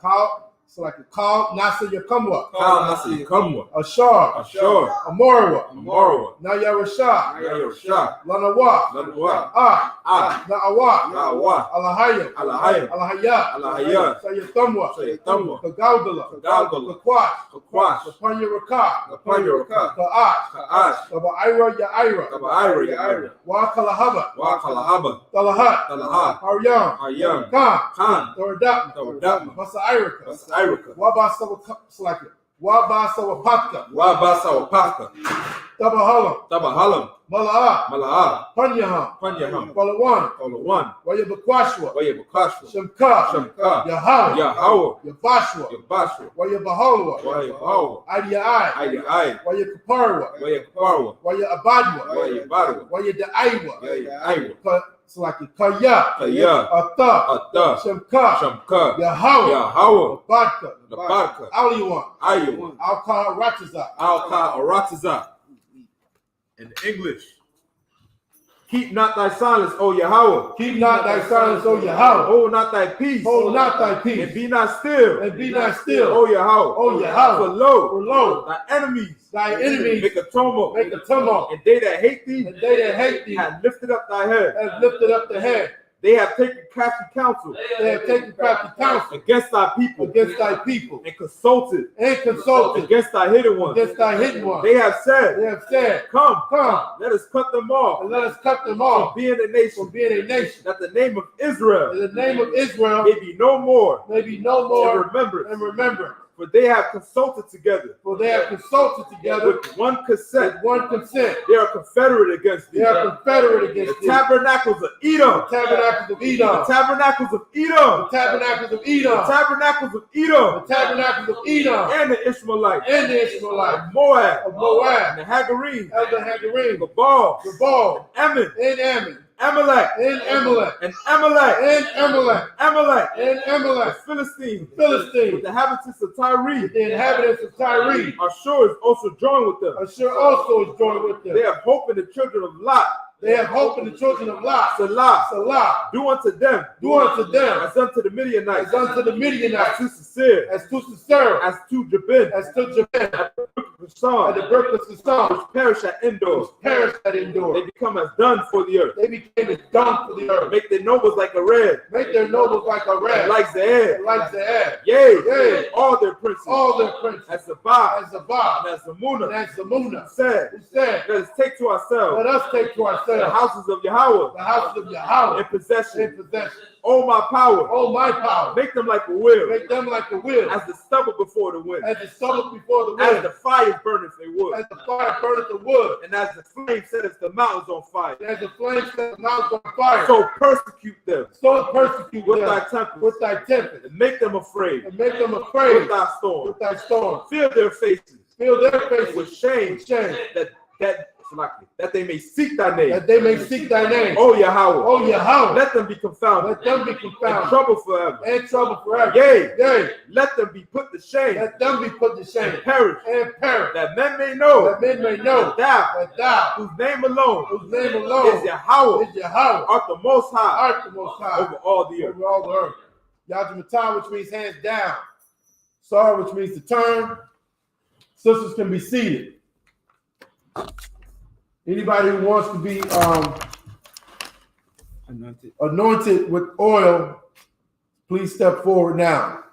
Speaker 3: Kal Nasa Yakamwa.
Speaker 2: Kal Nasi Kamwa.
Speaker 3: Ashar.
Speaker 2: Ashur.
Speaker 3: Amorwa.
Speaker 2: Amorwa.
Speaker 3: Nayarasha.
Speaker 2: Yayarshah.
Speaker 3: Lanawa.
Speaker 2: Lanwa.
Speaker 3: Ah. Na'awa.
Speaker 2: Na'awa.
Speaker 3: Alahaya.
Speaker 2: Alahaya.
Speaker 3: Alahaya.
Speaker 2: Alahaya.
Speaker 3: Shayathamwa.
Speaker 2: Shaytamwa.
Speaker 3: Kagaudala.
Speaker 2: Kagaudala.
Speaker 3: Kakwash.
Speaker 2: Kakwash.
Speaker 3: Kapanya Raka.
Speaker 2: Kapanya Raka.
Speaker 3: Ka'ash.
Speaker 2: Ka'ash.
Speaker 3: Kaba'ira Ya'ira.
Speaker 2: Kabaira Yaira.
Speaker 3: Wakalahaba.
Speaker 2: Wakalahaba.
Speaker 3: Talahat.
Speaker 2: Talaha.
Speaker 3: Haryam.
Speaker 2: Haryam.
Speaker 3: Khan.
Speaker 2: Khan.
Speaker 3: Thoradapma.
Speaker 2: Thoradapma.
Speaker 3: Masairika.
Speaker 2: Masairika.
Speaker 3: Wabasawapatka.
Speaker 2: Wabasawapaka.
Speaker 3: Tabahalam.
Speaker 2: Tabahalam.
Speaker 3: Mala'a.
Speaker 2: Mala'a.
Speaker 3: Panyaham.
Speaker 2: Panyaham.
Speaker 3: Palawan.
Speaker 2: Olawan.
Speaker 3: Wayabakwashwa.
Speaker 2: Wayabakashwa.
Speaker 3: Shemka.
Speaker 2: Shamka.
Speaker 3: Yahweh.
Speaker 2: Yahweh.
Speaker 3: Yabashwa.
Speaker 2: Yabashwa.
Speaker 3: Wayabahalwa.
Speaker 2: Wayabahalwa.
Speaker 3: Adiyai.
Speaker 2: Ayai.
Speaker 3: Wayakaparwa.
Speaker 2: Wayakaparwa.
Speaker 3: Wayabadwa.
Speaker 2: Wayabadwa.
Speaker 3: Wayadaiwa.
Speaker 2: Wayaiwa.
Speaker 3: Kaya.
Speaker 2: Kaya.
Speaker 3: Ata.
Speaker 2: Ata.
Speaker 3: Shemka.
Speaker 2: Shamka.
Speaker 3: Yahweh.
Speaker 2: Yahweh.
Speaker 3: Badka.
Speaker 2: Nabarka.
Speaker 3: Aliwan.
Speaker 2: Ayawa.
Speaker 3: Alka Rataza.
Speaker 2: Alka Arataza. In English. Keep not thy silence, O Yahweh.
Speaker 3: Keep not thy silence, O Yahweh.
Speaker 2: Hold not thy peace.
Speaker 3: Hold not thy peace.
Speaker 2: And be not still.
Speaker 3: And be not still.
Speaker 2: O Yahweh.
Speaker 3: O Yahweh.
Speaker 2: For lo,
Speaker 3: For lo,
Speaker 2: thy enemies.
Speaker 3: thy enemies
Speaker 2: Make a tumult.
Speaker 3: make a tumult.
Speaker 2: And they that hate thee
Speaker 3: And they that hate thee
Speaker 2: have lifted up thy head.
Speaker 3: have lifted up the head.
Speaker 2: They have taken crafty counsel
Speaker 3: They have taken crafty counsel
Speaker 2: against thy people.
Speaker 3: against thy people
Speaker 2: And consulted
Speaker 3: and consulted
Speaker 2: against thy hidden ones.
Speaker 3: against thy hidden ones.
Speaker 2: They have
Speaker 3: They
Speaker 2: said,
Speaker 3: have said,
Speaker 2: Come,
Speaker 3: come
Speaker 2: let us cut them off
Speaker 3: and let us cut them
Speaker 2: from
Speaker 3: off
Speaker 2: being a nation,
Speaker 3: from being a nation.
Speaker 2: that the name of Israel
Speaker 3: In the name of Israel
Speaker 2: may be no more
Speaker 3: may be no
Speaker 2: in
Speaker 3: more
Speaker 2: remembrance.
Speaker 3: and remember.
Speaker 2: For they have consulted together
Speaker 3: For they have consulted together
Speaker 2: with one consent.
Speaker 3: with one consent.
Speaker 2: They are confederate against thee.
Speaker 3: They are confederate
Speaker 2: The
Speaker 3: against thee.
Speaker 2: tabernacles of Edom.
Speaker 3: Tabernacles of
Speaker 2: The
Speaker 3: Edom.
Speaker 2: tabernacles of
Speaker 3: The
Speaker 2: Edom.
Speaker 3: tabernacles of
Speaker 2: The
Speaker 3: Edom.
Speaker 2: tabernacles of
Speaker 3: The
Speaker 2: Edom.
Speaker 3: tabernacles of Edom.
Speaker 2: And the Ishmaelites.
Speaker 3: And the Ishmaelites.
Speaker 2: Of Moab.
Speaker 3: Of Moab.
Speaker 2: And the Hagarim.
Speaker 3: Elder Hagarim.
Speaker 2: Gabal.
Speaker 3: Gabal.
Speaker 2: Ammon.
Speaker 3: And Ammon.
Speaker 2: Amalek,
Speaker 3: and Amalek,
Speaker 2: and Amalek,
Speaker 3: and Amalek,
Speaker 2: Amalek,
Speaker 3: and
Speaker 2: the
Speaker 3: Amalek,
Speaker 2: Philistines, with
Speaker 3: Philistines,
Speaker 2: the inhabitants of Tyre.
Speaker 3: the inhabitants of Tyre.
Speaker 2: Ashur is also joined with them.
Speaker 3: Ashur also is joined with them.
Speaker 2: They have hope in the children of Lot.
Speaker 3: They have hope in the children of Lot.
Speaker 2: Salah,
Speaker 3: Salah,
Speaker 2: do unto them,
Speaker 3: do unto them
Speaker 2: as unto the Midianites,
Speaker 3: as unto the
Speaker 2: as
Speaker 3: Midianites,
Speaker 2: to Sisir,
Speaker 3: as to Sisera,
Speaker 2: as to Jabin,
Speaker 3: as to Jabin,
Speaker 2: at
Speaker 3: at
Speaker 2: the
Speaker 3: the birth of Sisera,
Speaker 2: which perish at Endor.
Speaker 3: perished at
Speaker 2: They
Speaker 3: Endor.
Speaker 2: become as dung for the earth.
Speaker 3: They became as dung for the earth.
Speaker 2: Make their nobles like a red,
Speaker 3: Make their nobles like a
Speaker 2: and
Speaker 3: rat,
Speaker 2: like the air.
Speaker 3: and like the air.
Speaker 2: Yea,
Speaker 3: Yea,
Speaker 2: all their princes,
Speaker 3: all their princes,
Speaker 2: as Sabbath,
Speaker 3: as Zabah,
Speaker 2: and as
Speaker 3: and
Speaker 2: Zamuna,
Speaker 3: as Zamuna,
Speaker 2: said,
Speaker 3: who said,
Speaker 2: let us take to ourselves
Speaker 3: let us take to
Speaker 2: the
Speaker 3: ourselves
Speaker 2: houses of Yahweh
Speaker 3: the house of Yahweh
Speaker 2: in possession.
Speaker 3: in possession.
Speaker 2: Oh, my power,
Speaker 3: Oh, my power,
Speaker 2: make them like a wheel,
Speaker 3: make them like the wheel,
Speaker 2: as the stubble before the wind,
Speaker 3: as the stubble before the
Speaker 2: as
Speaker 3: wind,
Speaker 2: the fire burneth a wood,
Speaker 3: as the fire burneth the wood,
Speaker 2: and as the flame setteth the mountains on fire.
Speaker 3: and as the flame set the mountains on fire.
Speaker 2: So persecute them
Speaker 3: So persecute
Speaker 2: with
Speaker 3: them
Speaker 2: thy tempest,
Speaker 3: with thy tempest,
Speaker 2: and make them afraid
Speaker 3: and make them
Speaker 2: with
Speaker 3: afraid
Speaker 2: thy storm.
Speaker 3: with thy storm.
Speaker 2: Fill their faces
Speaker 3: Fill their faces
Speaker 2: with shame,
Speaker 3: with shame,
Speaker 2: that they may seek thy name.
Speaker 3: that they may seek thy name.
Speaker 2: Oh Yahweh,
Speaker 3: Oh Yahweh,
Speaker 2: let them be confounded
Speaker 3: let them be
Speaker 2: and
Speaker 3: confounded
Speaker 2: trouble forever.
Speaker 3: and trouble forever.
Speaker 2: Yea,
Speaker 3: Yea,
Speaker 2: let them be put to shame
Speaker 3: let them be put to shame
Speaker 2: and perish,
Speaker 3: and perish,
Speaker 2: that men may know
Speaker 3: that men may know
Speaker 2: that thou,
Speaker 3: that thou,
Speaker 2: whose name alone
Speaker 3: whose name
Speaker 2: is
Speaker 3: alone
Speaker 2: Yahweh,
Speaker 3: is Yahweh,
Speaker 2: art the most high
Speaker 3: art the most high
Speaker 2: over all the earth.
Speaker 3: over all the earth. Yajimata, which means hands down. Sar, which means to turn. Sisters can be seated. Anybody who wants to be anointed with oil, please step forward now.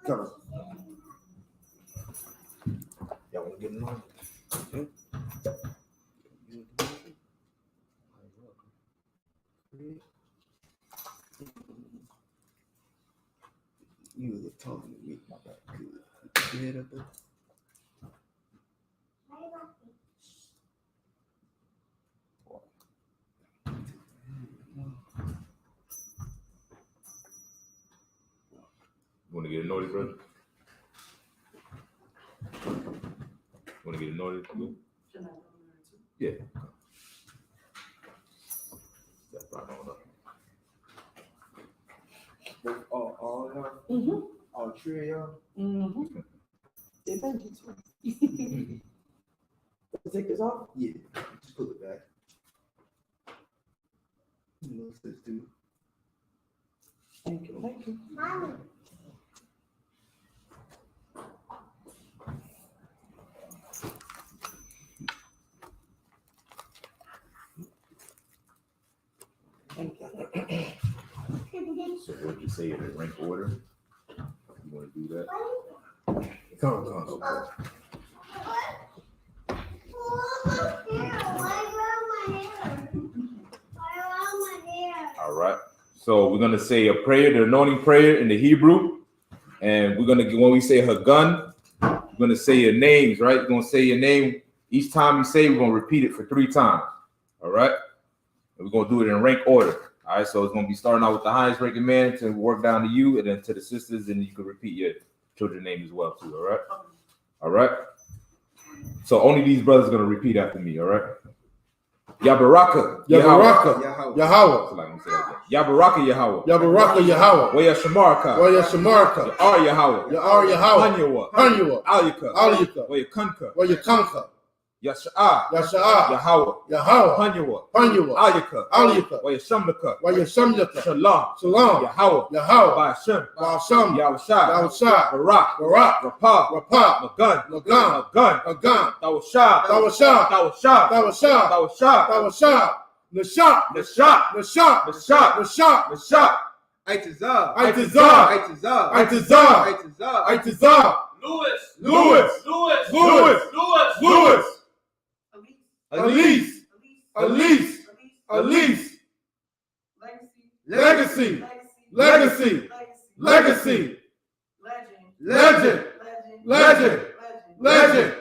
Speaker 3: Come on.
Speaker 2: Y'all want to get along?
Speaker 4: You were talking to me about good. Head up there.
Speaker 2: Want to get anointed, brother? Want to get anointed? Yeah. Step right on up.
Speaker 4: All y'all?
Speaker 1: Mm-hmm.
Speaker 4: All three of y'all?
Speaker 1: Mm-hmm. Thank you. Take this off?
Speaker 4: Yeah. Just pull it back. You know, sis, do.
Speaker 1: Thank you. Thank you. Thank you.
Speaker 2: So what you say in the rank order? You want to do that?
Speaker 3: Come on.
Speaker 2: All right. So we're gonna say a prayer, the anointing prayer in the Hebrew, and we're gonna when we say Hagun, we're gonna say your names, right? You're gonna say your name each time you say. We're gonna repeat it for 3 times. All right. And we're gonna do it in rank order. All right. So it's gonna be starting out with the highest ranking man to work down to you, and then to the sisters, and you can repeat your children's name as well too. All right. All right. So only these brothers are gonna repeat after me. All right. Yabaraka.
Speaker 3: Yabaraka.
Speaker 4: Yahweh.
Speaker 3: Yahweh.
Speaker 2: So like I'm saying again. Yabaraka Yahweh.
Speaker 3: Yabaraka Yahweh.
Speaker 2: Waya Shamarka.
Speaker 3: Waya Shamarka.
Speaker 2: Ya'ar Yahweh.
Speaker 3: Ya'ar Yahweh.
Speaker 2: Hanyawa.
Speaker 3: Hanyawa.
Speaker 2: Aliyaka.
Speaker 3: Aliyaka.
Speaker 2: Waya Kunka.
Speaker 3: Waya Kanka.
Speaker 2: Yasha'ah.
Speaker 3: Yasha'ah.
Speaker 2: Yahweh.
Speaker 3: Yahweh.
Speaker 2: Hanyawa.
Speaker 3: Hanyawa.
Speaker 2: Aliyaka.
Speaker 3: Aliyaka.
Speaker 2: Waya Shamlaka.
Speaker 3: Waya Shamyaka.
Speaker 2: Shalom.
Speaker 3: Shalom.
Speaker 2: Yahweh.
Speaker 3: Yahweh.
Speaker 2: Ba'ashem.
Speaker 3: Ba'asham.
Speaker 2: Yahushai.
Speaker 3: Yahushai.
Speaker 2: Barak.
Speaker 3: Barak.
Speaker 2: Rapah.
Speaker 3: Rapah.
Speaker 2: Magun.
Speaker 3: Magan.
Speaker 2: Magun.
Speaker 3: Agan.
Speaker 2: Tawashah.
Speaker 3: Tawashah.
Speaker 2: Tawashah.
Speaker 3: Tawashah.
Speaker 2: Tawashah.
Speaker 3: Tawashah. Nashak.
Speaker 2: Nashak.
Speaker 3: Nashak.
Speaker 2: Nashak.
Speaker 3: Nashak.
Speaker 2: Nashak.
Speaker 4: Itazar.
Speaker 3: Itazar.
Speaker 4: Itazar.
Speaker 3: Itazar.
Speaker 4: Itazar.
Speaker 3: Itazar.
Speaker 6: Lewis.
Speaker 3: Lewis.
Speaker 6: Lewis.
Speaker 3: Lewis.
Speaker 6: Lewis.
Speaker 3: Lewis.
Speaker 1: Elise.
Speaker 3: Elise. Elise. Elise. Legacy. Legacy. Legacy. Legend. Legend. Legend.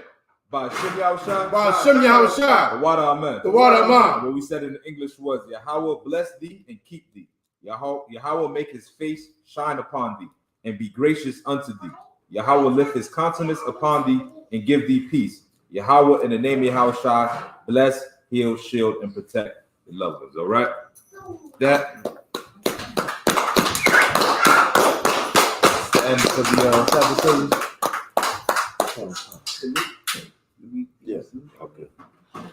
Speaker 2: Ba'ashem Yahushai.
Speaker 3: Ba'ashem Yahushai.
Speaker 2: The water amen.
Speaker 3: The water amen.
Speaker 2: And what we said in English was Yahweh bless thee and keep thee. Yahweh make his face shine upon thee and be gracious unto thee. Yahweh lift his countenance upon thee and give thee peace. Yahweh, in the name of Yahweh, bless, heal, shield, and protect the loved ones. All right? That. And for the Sabbath service. Yes. Okay.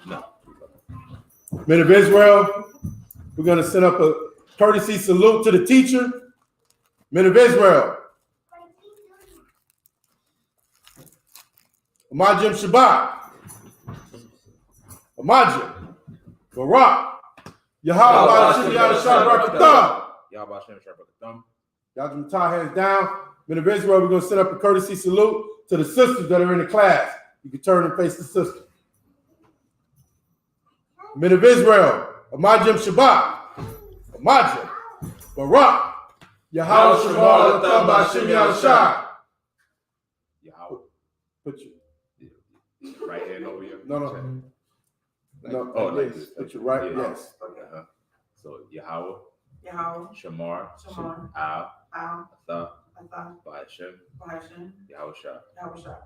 Speaker 2: No.
Speaker 3: Men of Israel, we're going to send up a courtesy salute to the teacher. Men of Israel. Amajim Shabbat. Amajim. Barak. Yahweh Ba'ashem Yahshua Barakatam.
Speaker 2: Yahweh Ba'ashem Barakatam.
Speaker 3: Yahweh Matah hands down. Men of Israel, we're going to send up a courtesy salute to the sisters that are in the class. You can turn and face the sister. Men of Israel, Amajim Shabbat, Amajim, Barak, Yahweh Shabbat, Ba'ashem Yahshua.
Speaker 2: Yahweh.
Speaker 3: Put your
Speaker 2: right hand over your
Speaker 3: no.
Speaker 2: Oh,
Speaker 3: like
Speaker 2: like
Speaker 3: this.
Speaker 2: this.
Speaker 3: Put your right,
Speaker 2: Yeah.
Speaker 3: yes.
Speaker 2: Uh-huh. So Yahweh,
Speaker 1: Yahweh,
Speaker 2: Shamar,
Speaker 1: Shamar,
Speaker 2: Al,
Speaker 1: Al,
Speaker 2: Atha,
Speaker 1: Atha,
Speaker 2: Ba'ashem,
Speaker 1: Bahashem,
Speaker 2: Yahweh Shah.
Speaker 1: Yahweh Shah.
Speaker 2: All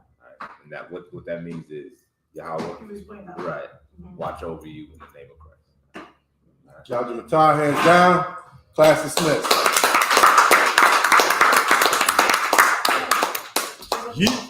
Speaker 2: right. And that what that means is Yahweh,
Speaker 1: He was explaining that.
Speaker 2: right,
Speaker 1: Mhm.
Speaker 2: watch over you in the name of Christ.
Speaker 3: Yahweh Matah hands down. Class dismissed. Yeet.